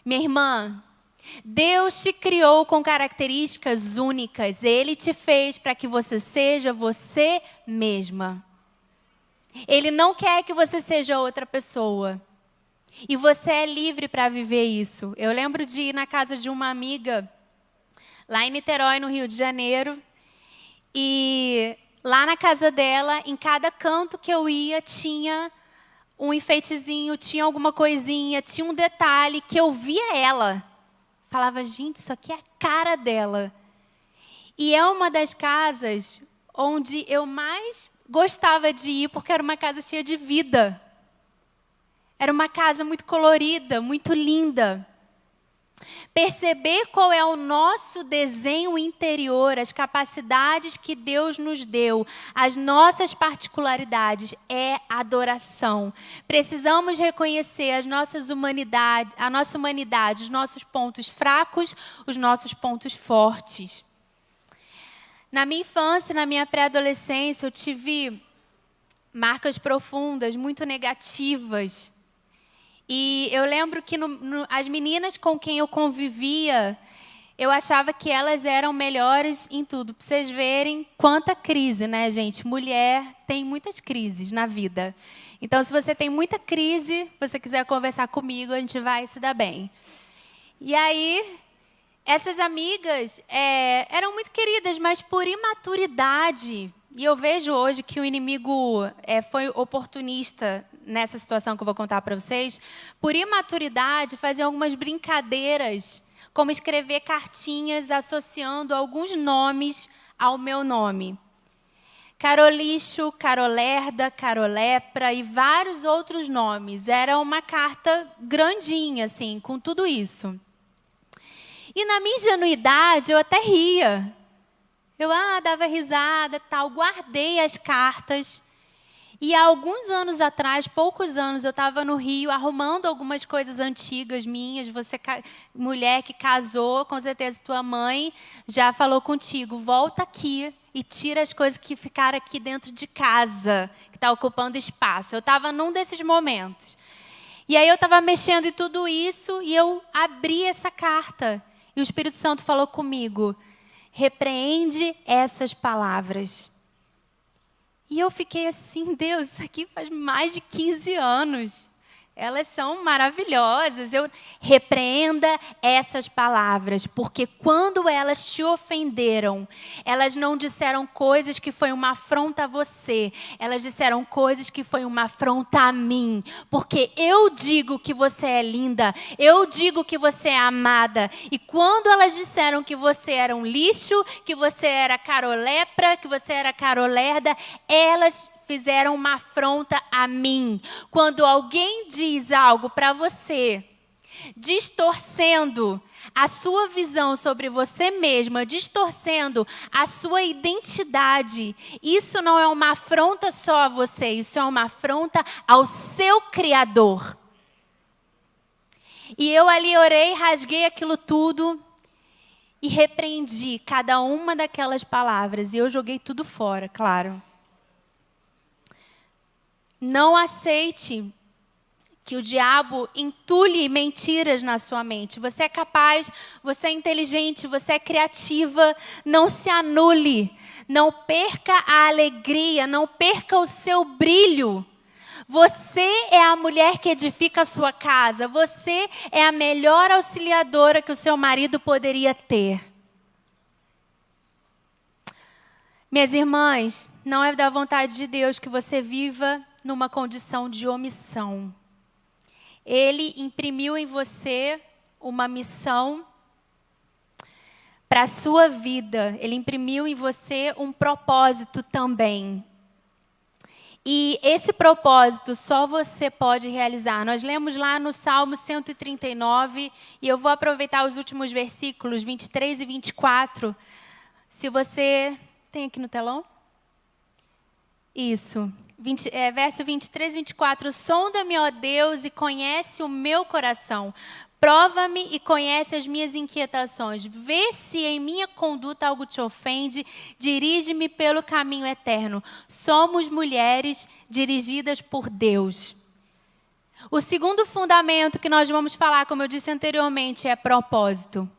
Minha irmã, Deus te criou com características únicas. Ele te fez para que você seja você mesma. Ele não quer que você seja outra pessoa. E você é livre para viver isso. Eu lembro de ir na casa de uma amiga, lá em Niterói, no Rio de Janeiro. E lá na casa dela, em cada canto que eu ia, tinha um enfeitezinho, tinha alguma coisinha, tinha um detalhe que eu via ela. Falava, gente, isso aqui é a cara dela. E é uma das casas onde eu mais gostava de ir, porque era uma casa cheia de vida. Era uma casa muito colorida, muito linda. Perceber qual é o nosso desenho interior, as capacidades que Deus nos deu, as nossas particularidades, é adoração. Precisamos reconhecer a nossa humanidade, os nossos pontos fracos, os nossos pontos fortes. Na minha infância, na minha pré-adolescência, eu tive marcas profundas, muito negativas. E eu lembro que as meninas com quem eu convivia, eu achava que elas eram melhores em tudo. Para vocês verem quanta crise, né, gente? Mulher tem muitas crises na vida. Então, se você tem muita crise, você quiser conversar comigo, a gente vai se dar bem. E aí, essas amigas eram muito queridas, mas por imaturidade. E eu vejo hoje que o inimigo foi oportunista nessa situação que eu vou contar para vocês. Por imaturidade, fazer algumas brincadeiras, como escrever cartinhas associando alguns nomes ao meu nome. Carolixo, Carolerda, Carolepra e vários outros nomes. Era uma carta grandinha, assim, com tudo isso. E na minha ingenuidade, eu até ria. Eu dava risada, tal, guardei as cartas. E há alguns anos atrás, poucos anos, eu estava no Rio arrumando algumas coisas antigas minhas. Você, mulher que casou, com certeza tua mãe já falou contigo. Volta aqui e tira as coisas que ficaram aqui dentro de casa, que está ocupando espaço. Eu estava num desses momentos. E aí eu estava mexendo em tudo isso e eu abri essa carta. E o Espírito Santo falou comigo: repreende essas palavras. E eu fiquei assim, Deus, isso aqui faz mais de 15 anos. Elas são maravilhosas. Eu repreenda essas palavras, porque quando elas te ofenderam, elas não disseram coisas que foi uma afronta a você. Elas disseram coisas que foi uma afronta a mim. Porque eu digo que você é linda, eu digo que você é amada. E quando elas disseram que você era um lixo, que você era carolepra, que você era carolerda, elas fizeram uma afronta a mim. Quando alguém diz algo para você, distorcendo a sua visão sobre você mesma, distorcendo a sua identidade, isso não é uma afronta só a você, isso é uma afronta ao seu Criador. E eu ali orei, rasguei aquilo tudo e repreendi cada uma daquelas palavras. E eu joguei tudo fora, claro. Não aceite que o diabo entule mentiras na sua mente. Você é capaz, você é inteligente, você é criativa. Não se anule. Não perca a alegria, não perca o seu brilho. Você é a mulher que edifica a sua casa. Você é a melhor auxiliadora que o seu marido poderia ter. Minhas irmãs, não é da vontade de Deus que você viva numa condição de omissão. Ele imprimiu em você uma missão para a sua vida. Ele imprimiu em você um propósito também. E esse propósito só você pode realizar. Nós lemos lá no Salmo 139, e eu vou aproveitar os últimos versículos, 23 e 24. Se você... Tem aqui no telão? Isso. Verso 23 e 24. Sonda-me, ó Deus, e conhece o meu coração. Prova-me e conhece as minhas inquietações. Vê se em minha conduta algo te ofende. Dirige-me pelo caminho eterno. Somos mulheres dirigidas por Deus. O segundo fundamento que nós vamos falar, como eu disse anteriormente, é propósito.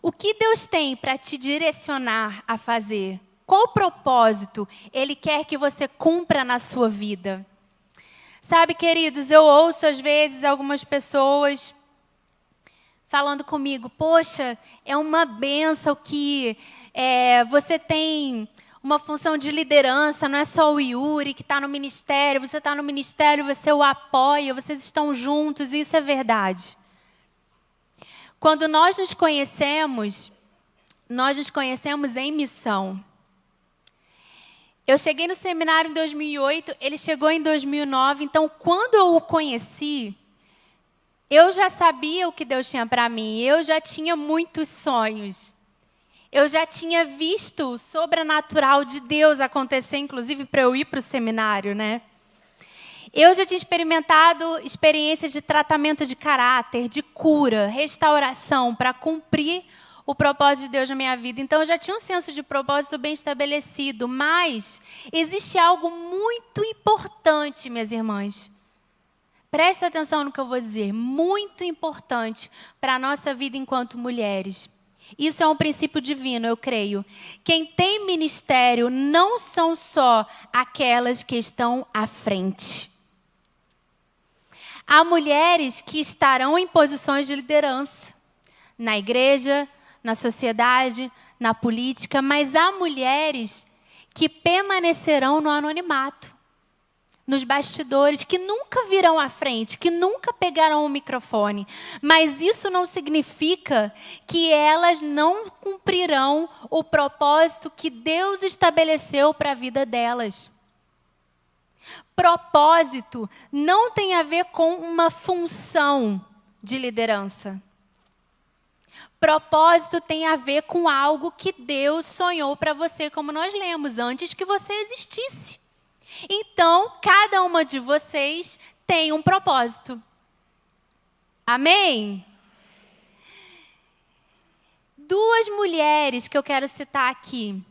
O que Deus tem para te direcionar a fazer? Qual propósito Ele quer que você cumpra na sua vida? Sabe, queridos, eu ouço às vezes algumas pessoas falando comigo: poxa, é uma bênção que você tem uma função de liderança, não é só o Yuri que está no ministério, você está no ministério, você o apoia, vocês estão juntos, e isso é verdade. Quando nós nos conhecemos em missão. Eu cheguei no seminário em 2008, ele chegou em 2009, então quando eu o conheci, eu já sabia o que Deus tinha para mim, eu já tinha muitos sonhos. Eu já tinha visto o sobrenatural de Deus acontecer, inclusive para eu ir para o seminário, né? Eu já tinha experimentado experiências de tratamento de caráter, de cura, restauração, para cumprir o propósito de Deus na minha vida. Então, eu já tinha um senso de propósito bem estabelecido. Mas existe algo muito importante, minhas irmãs, Preste atenção no que eu vou dizer, muito importante para a nossa vida enquanto mulheres. Isso é um princípio divino, eu creio. Quem tem ministério não são só aquelas que estão à frente. Há mulheres que estarão em posições de liderança, na igreja, na sociedade, na política, mas há mulheres que permanecerão no anonimato, nos bastidores, que nunca virão à frente, que nunca pegarão o microfone. Mas isso não significa que elas não cumprirão o propósito que Deus estabeleceu para a vida delas. Propósito não tem a ver com uma função de liderança. Propósito tem a ver com algo que Deus sonhou para você, como nós lemos, antes que você existisse. Então, cada uma de vocês tem um propósito. Amém? Duas mulheres que eu quero citar aqui,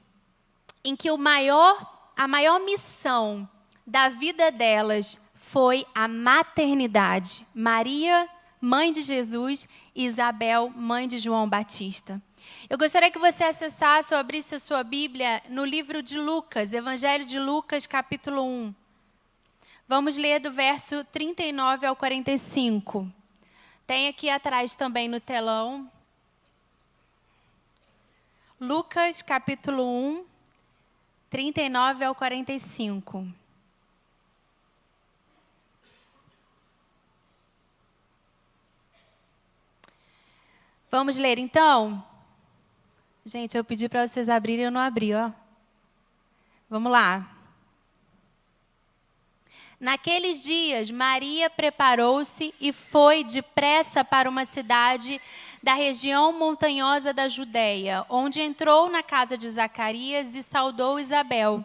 em que a maior missão da vida delas foi a maternidade. Maria, mãe de Jesus, e Isabel, mãe de João Batista. Eu gostaria que você acessasse ou abrisse a sua Bíblia no livro de Lucas, Evangelho de Lucas, capítulo 1. Vamos ler do verso 39 ao 45. Tem aqui atrás também no telão. Lucas, capítulo 1, 39 ao 45. Vamos ler então? Gente, eu pedi para vocês abrirem e eu não abri, ó. Vamos lá. Naqueles dias, Maria preparou-se e foi depressa para uma cidade da região montanhosa da Judéia, onde entrou na casa de Zacarias e saudou Isabel.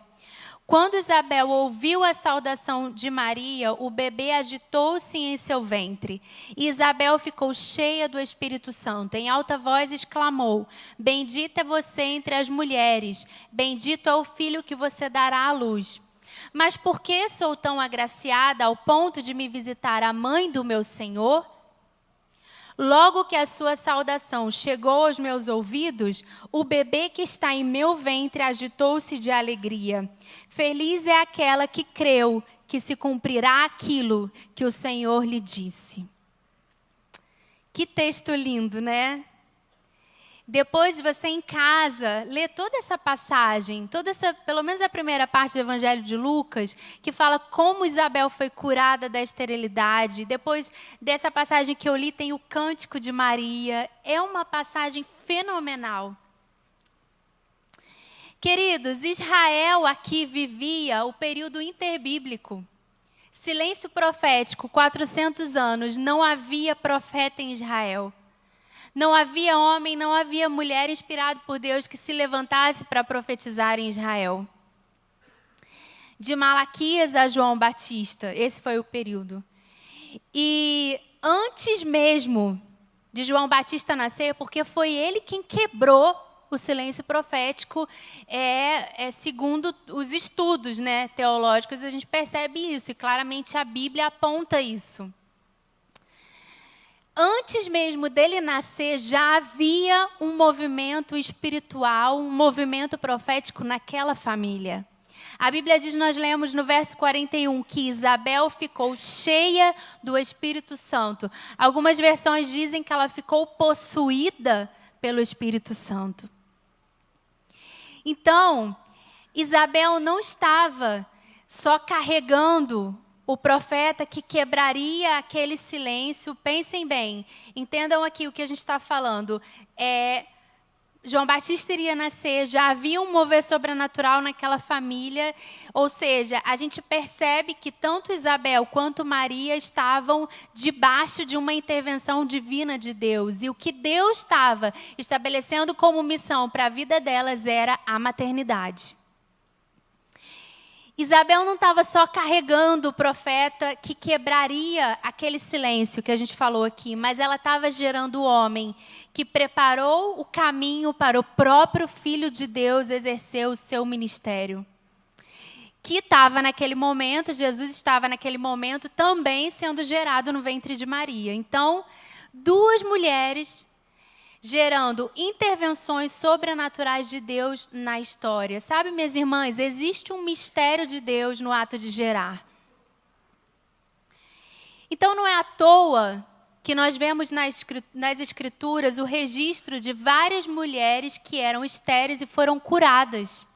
Quando Isabel ouviu a saudação de Maria, o bebê agitou-se em seu ventre. E Isabel ficou cheia do Espírito Santo. Em alta voz exclamou: Bendita é você entre as mulheres, bendito é o filho que você dará à luz. Mas por que sou tão agraciada ao ponto de me visitar a mãe do meu Senhor? Logo que a sua saudação chegou aos meus ouvidos, o bebê que está em meu ventre agitou-se de alegria. Feliz é aquela que creu que se cumprirá aquilo que o Senhor lhe disse. Que texto lindo, né? Depois de você em casa ler toda essa passagem, pelo menos a primeira parte do Evangelho de Lucas, que fala como Isabel foi curada da esterilidade. Depois dessa passagem que eu li, tem o Cântico de Maria. É uma passagem fenomenal. Queridos, Israel aqui vivia o período interbíblico. Silêncio profético, 400 anos, não havia profeta em Israel. Não havia homem, não havia mulher inspirado por Deus que se levantasse para profetizar em Israel. De Malaquias a João Batista, esse foi o período. E antes mesmo de João Batista nascer, porque foi ele quem quebrou o silêncio profético, segundo os estudos, né, teológicos, a gente percebe isso, e claramente a Bíblia aponta isso. Antes mesmo dele nascer, já havia um movimento espiritual, um movimento profético naquela família. A Bíblia diz, nós lemos no verso 41, que Isabel ficou cheia do Espírito Santo. Algumas versões dizem que ela ficou possuída pelo Espírito Santo. Então, Isabel não estava só carregando o profeta que quebraria aquele silêncio. Pensem bem, entendam aqui o que a gente está falando. João Batista iria nascer, já havia um mover sobrenatural naquela família. Ou seja, a gente percebe que tanto Isabel quanto Maria estavam debaixo de uma intervenção divina de Deus. E o que Deus estava estabelecendo como missão para a vida delas era a maternidade. Isabel não estava só carregando o profeta que quebraria aquele silêncio que a gente falou aqui, mas ela estava gerando o homem que preparou o caminho para o próprio Filho de Deus exercer o seu ministério. que estava naquele momento, Jesus estava naquele momento também sendo gerado no ventre de Maria. Então, duas mulheres gerando intervenções sobrenaturais de Deus na história. Sabe, minhas irmãs, existe um mistério de Deus no ato de gerar. Então, não é à toa que nós vemos nas Escrituras o registro de várias mulheres que eram estéreis e foram curadas.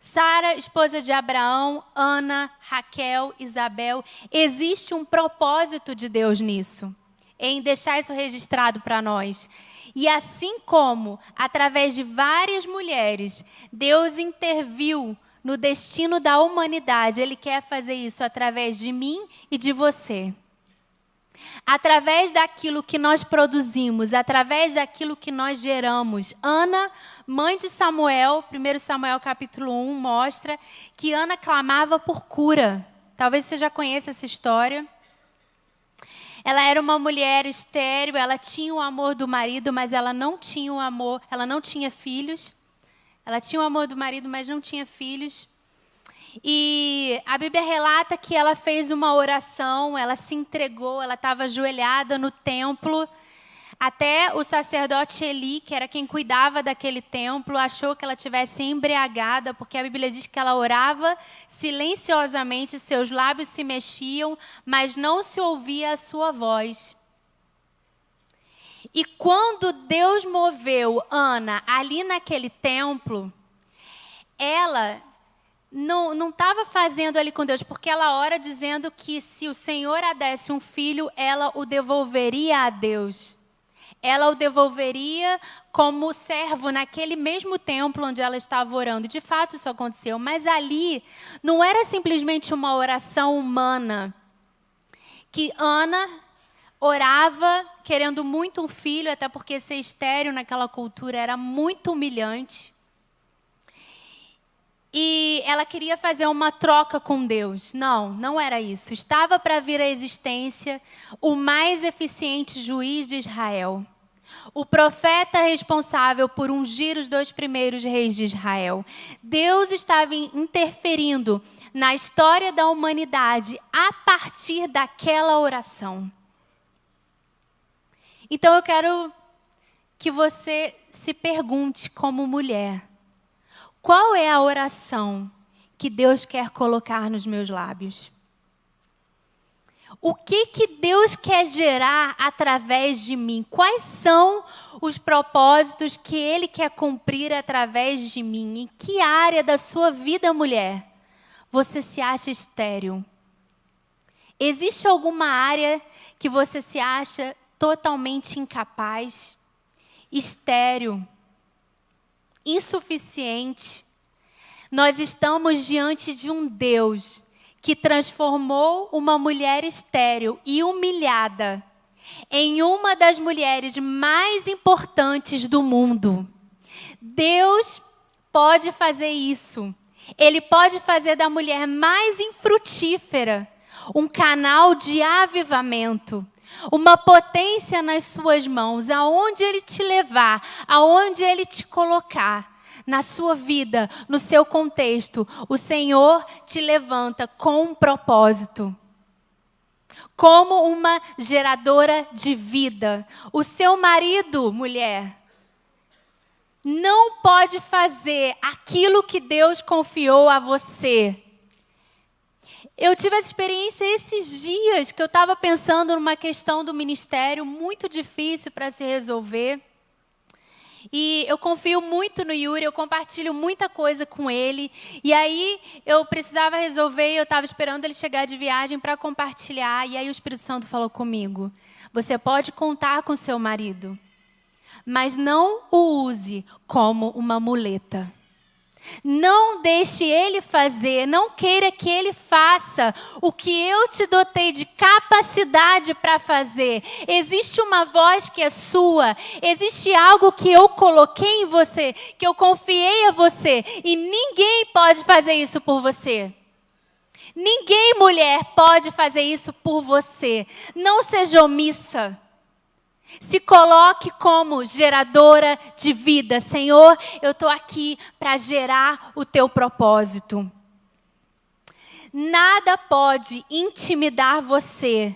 Sara, esposa de Abraão, Ana, Raquel, Isabel. Existe um propósito de Deus nisso, em deixar isso registrado para nós. E assim como, através de várias mulheres, Deus interviu no destino da humanidade, Ele quer fazer isso através de mim e de você. Através daquilo que nós produzimos, através daquilo que nós geramos. Ana, mãe de Samuel, 1 Samuel capítulo 1, mostra que Ana clamava por cura. Talvez você já conheça essa história. Ela era uma mulher estéril, ela tinha o amor do marido, mas ela não tinha o amor, ela não tinha filhos. Ela tinha o amor do marido, mas não tinha filhos. E a Bíblia relata que ela fez uma oração, ela se entregou, ela estava ajoelhada no templo. Até o sacerdote Eli, que era quem cuidava daquele templo, achou que ela estivesse embriagada, porque a Bíblia diz que ela orava silenciosamente, seus lábios se mexiam, mas não se ouvia a sua voz. E quando Deus moveu Ana ali naquele templo, ela não estava fazendo ali com Deus, porque ela ora dizendo que se o Senhor a desse um filho, ela o devolveria a Deus. Ela o devolveria como servo naquele mesmo templo onde ela estava orando. De fato, isso aconteceu. Mas ali não era simplesmente uma oração humana. Que Ana orava querendo muito um filho, até porque ser estéril naquela cultura era muito humilhante. E ela queria fazer uma troca com Deus. Não era isso. Estava para vir à existência o mais eficiente juiz de Israel. O profeta responsável por ungir os 2 primeiros reis de Israel. Deus estava interferindo na história da humanidade a partir daquela oração. Então eu quero que você se pergunte como mulher: qual é a oração que Deus quer colocar nos meus lábios? O que Deus quer gerar através de mim? Quais são os propósitos que Ele quer cumprir através de mim? Em que área da sua vida, mulher, você se acha estéril? Existe alguma área que você se acha totalmente incapaz, estéril, insuficiente? Nós estamos diante de um Deus que transformou uma mulher estéril e humilhada em uma das mulheres mais importantes do mundo. Deus pode fazer isso. Ele pode fazer da mulher mais infrutífera um canal de avivamento, uma potência nas suas mãos, aonde Ele te levar, aonde Ele te colocar. Na sua vida, no seu contexto, o Senhor te levanta com um propósito. Como uma geradora de vida. O seu marido, mulher, não pode fazer aquilo que Deus confiou a você. Eu tive essa experiência esses dias, que eu estava pensando numa questão do ministério muito difícil para se resolver. E eu confio muito no Yuri, eu compartilho muita coisa com ele. E aí eu precisava resolver, eu estava esperando ele chegar de viagem para compartilhar. E aí o Espírito Santo falou comigo: você pode contar com seu marido, mas não o use como uma muleta. Não deixe ele fazer, não queira que ele faça o que eu te dotei de capacidade para fazer. Existe uma voz que é sua, existe algo que eu coloquei em você, que eu confiei a você, e ninguém pode fazer isso por você. Ninguém, mulher, pode fazer isso por você. Não seja omissa. Se coloque como geradora de vida. Senhor, eu estou aqui para gerar o teu propósito. Nada pode intimidar você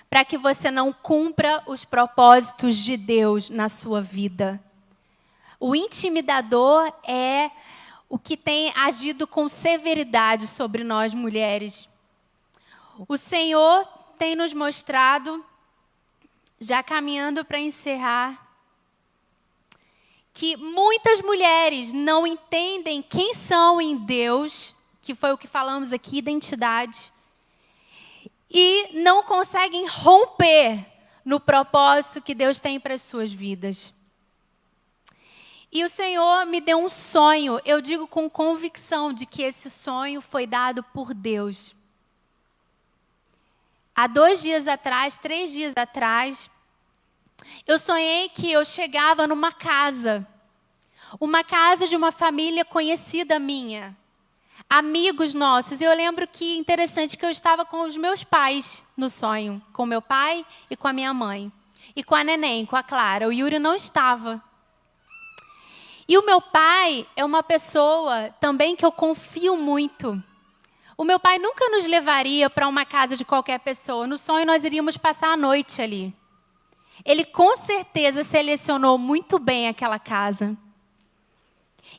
para que você não cumpra os propósitos de Deus na sua vida. O intimidador é o que tem agido com severidade sobre nós mulheres. O Senhor tem nos mostrado, já caminhando para encerrar, que muitas mulheres não entendem quem são em Deus, que foi o que falamos aqui, identidade, e não conseguem romper no propósito que Deus tem para as suas vidas. E o Senhor me deu um sonho, eu digo com convicção de que esse sonho foi dado por Deus. Há 2 dias atrás, 3 dias atrás, eu sonhei que eu chegava numa casa de uma família conhecida minha, amigos nossos. E eu lembro que, interessante, que eu estava com os meus pais no sonho, com meu pai e com a minha mãe, e com a neném, com a Clara. O Yuri não estava. E o meu pai é uma pessoa também que eu confio muito. O meu pai nunca nos levaria para uma casa de qualquer pessoa. No sonho nós iríamos passar a noite ali. Ele com certeza selecionou muito bem aquela casa.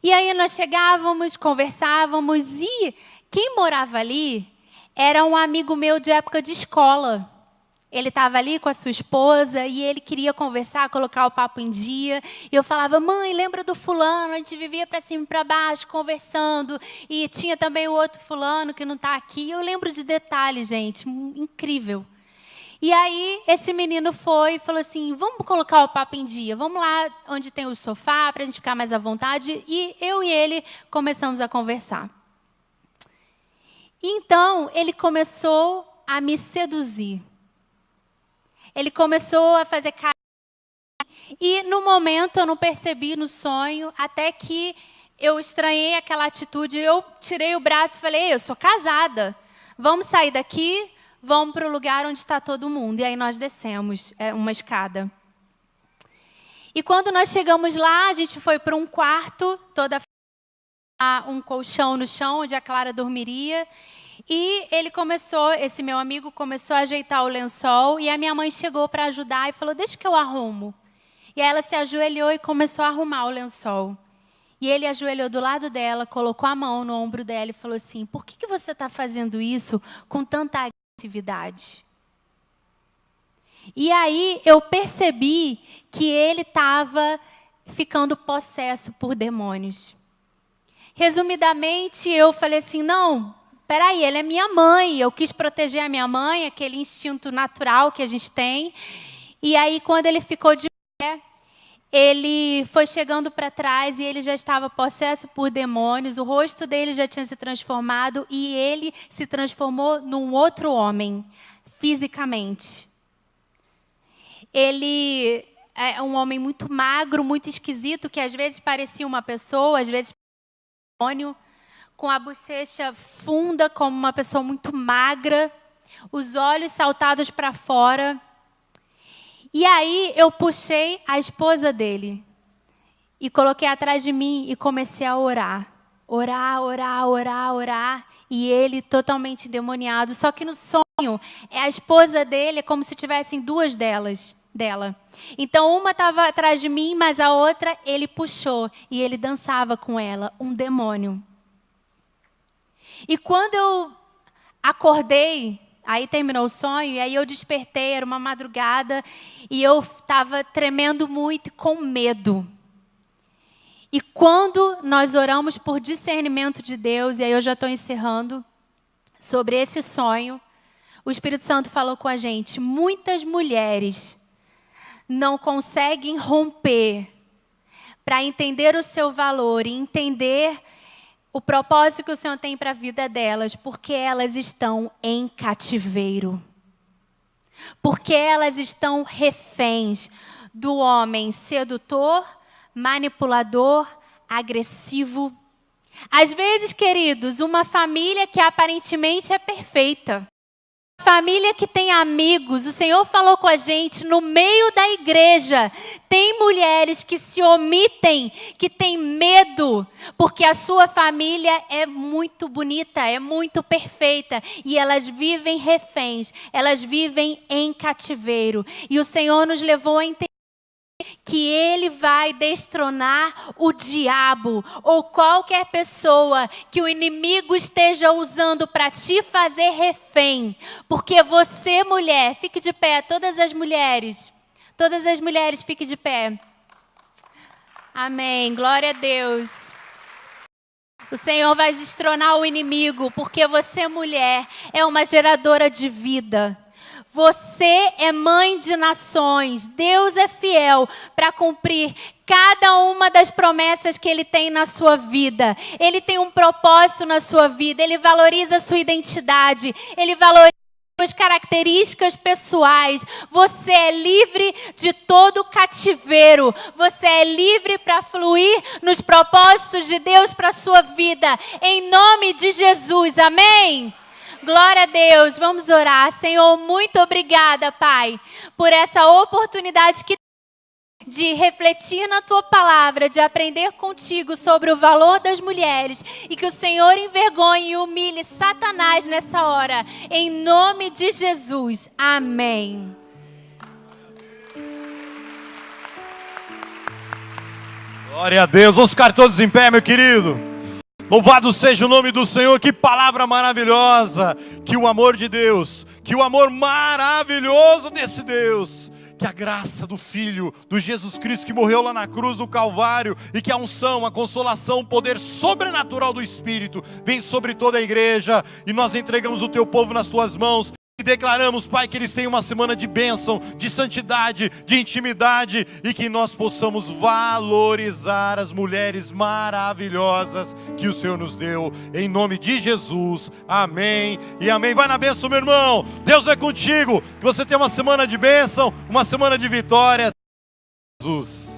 E aí nós chegávamos, conversávamos, e quem morava ali era um amigo meu de época de escola. Ele estava ali com a sua esposa e ele queria conversar, colocar o papo em dia. E eu falava, mãe, lembra do fulano? A gente vivia para cima e para baixo, conversando. E tinha também o outro fulano que não está aqui. Eu lembro de detalhes, gente, incrível. E aí esse menino foi e falou assim, vamos colocar o papo em dia. Vamos lá onde tem o sofá para a gente ficar mais à vontade. E eu e ele começamos a conversar. Então ele começou a me seduzir. Ele começou a fazer carinho. E no momento eu não percebi no sonho, até que eu estranhei aquela atitude. Eu tirei o braço e falei, eu sou casada. Vamos sair daqui, vamos para o lugar onde está todo mundo. E aí nós descemos uma escada. E quando nós chegamos lá, a gente foi para um quarto, um colchão no chão, onde a Clara dormiria. E ele começou, esse meu amigo começou a ajeitar o lençol e a minha mãe chegou para ajudar e falou, deixa que eu arrumo. E aí ela se ajoelhou e começou a arrumar o lençol. E ele ajoelhou do lado dela, colocou a mão no ombro dela e falou assim, por que você está fazendo isso com tanta agressividade? E aí eu percebi que ele estava ficando possesso por demônios. Resumidamente, eu falei assim, não, peraí, ele é minha mãe, eu quis proteger a minha mãe, aquele instinto natural que a gente tem. E aí, quando ele ficou de pé, ele foi chegando para trás e ele já estava possesso por demônios, o rosto dele já tinha se transformado e ele se transformou num outro homem, fisicamente. Ele é um homem muito magro, muito esquisito, que às vezes parecia uma pessoa, às vezes um demônio, com a bochecha funda, como uma pessoa muito magra, os olhos saltados para fora. E aí eu puxei a esposa dele e coloquei atrás de mim e comecei a orar. Orar. E ele totalmente endemoniado. Só que no sonho, a esposa dele é como se tivessem 2 dela. Então uma estava atrás de mim, mas a outra ele puxou e ele dançava com ela, um demônio. E quando eu acordei, aí terminou o sonho, e aí eu despertei, era uma madrugada, e eu estava tremendo muito, com medo. E quando nós oramos por discernimento de Deus, e aí eu já estou encerrando, sobre esse sonho, o Espírito Santo falou com a gente, muitas mulheres não conseguem romper para entender o seu valor e entender o propósito que o Senhor tem para a vida delas, porque elas estão em cativeiro. Porque elas estão reféns do homem sedutor, manipulador, agressivo. Às vezes, queridos, uma família que aparentemente é perfeita, Família que tem amigos, o Senhor falou com a gente no meio da igreja. Tem mulheres que se omitem, que têm medo, porque a sua família é muito bonita, é muito perfeita. E elas vivem reféns, elas vivem em cativeiro. E o Senhor nos levou a entender que Ele vai destronar o diabo ou qualquer pessoa que o inimigo esteja usando para te fazer refém. Porque você, mulher, fique de pé, todas as mulheres fiquem de pé. Amém, glória a Deus. O Senhor vai destronar o inimigo, porque você, mulher, é uma geradora de vida. Você é mãe de nações. Deus é fiel para cumprir cada uma das promessas que Ele tem na sua vida. Ele tem um propósito na sua vida. Ele valoriza a sua identidade. Ele valoriza suas características pessoais. Você é livre de todo cativeiro. Você é livre para fluir nos propósitos de Deus para a sua vida. Em nome de Jesus. Amém? Glória a Deus, vamos orar. Senhor, muito obrigada, Pai, por essa oportunidade de refletir na Tua palavra, de aprender contigo sobre o valor das mulheres e que o Senhor envergonhe e humilhe Satanás nessa hora, em nome de Jesus. Amém. Glória a Deus. Vamos ficar todos em pé, meu querido. Louvado seja o nome do Senhor, que palavra maravilhosa, que o amor de Deus, que o amor maravilhoso desse Deus, que a graça do Filho, do Jesus Cristo que morreu lá na cruz do Calvário e que a unção, a consolação, o poder sobrenatural do Espírito vem sobre toda a igreja e nós entregamos o teu povo nas tuas mãos. E declaramos, Pai, que eles tenham uma semana de bênção, de santidade, de intimidade e que nós possamos valorizar as mulheres maravilhosas que o Senhor nos deu. Em nome de Jesus, amém e amém. Vai na bênção, meu irmão. Deus é contigo. Que você tenha uma semana de bênção, uma semana de vitórias. Jesus.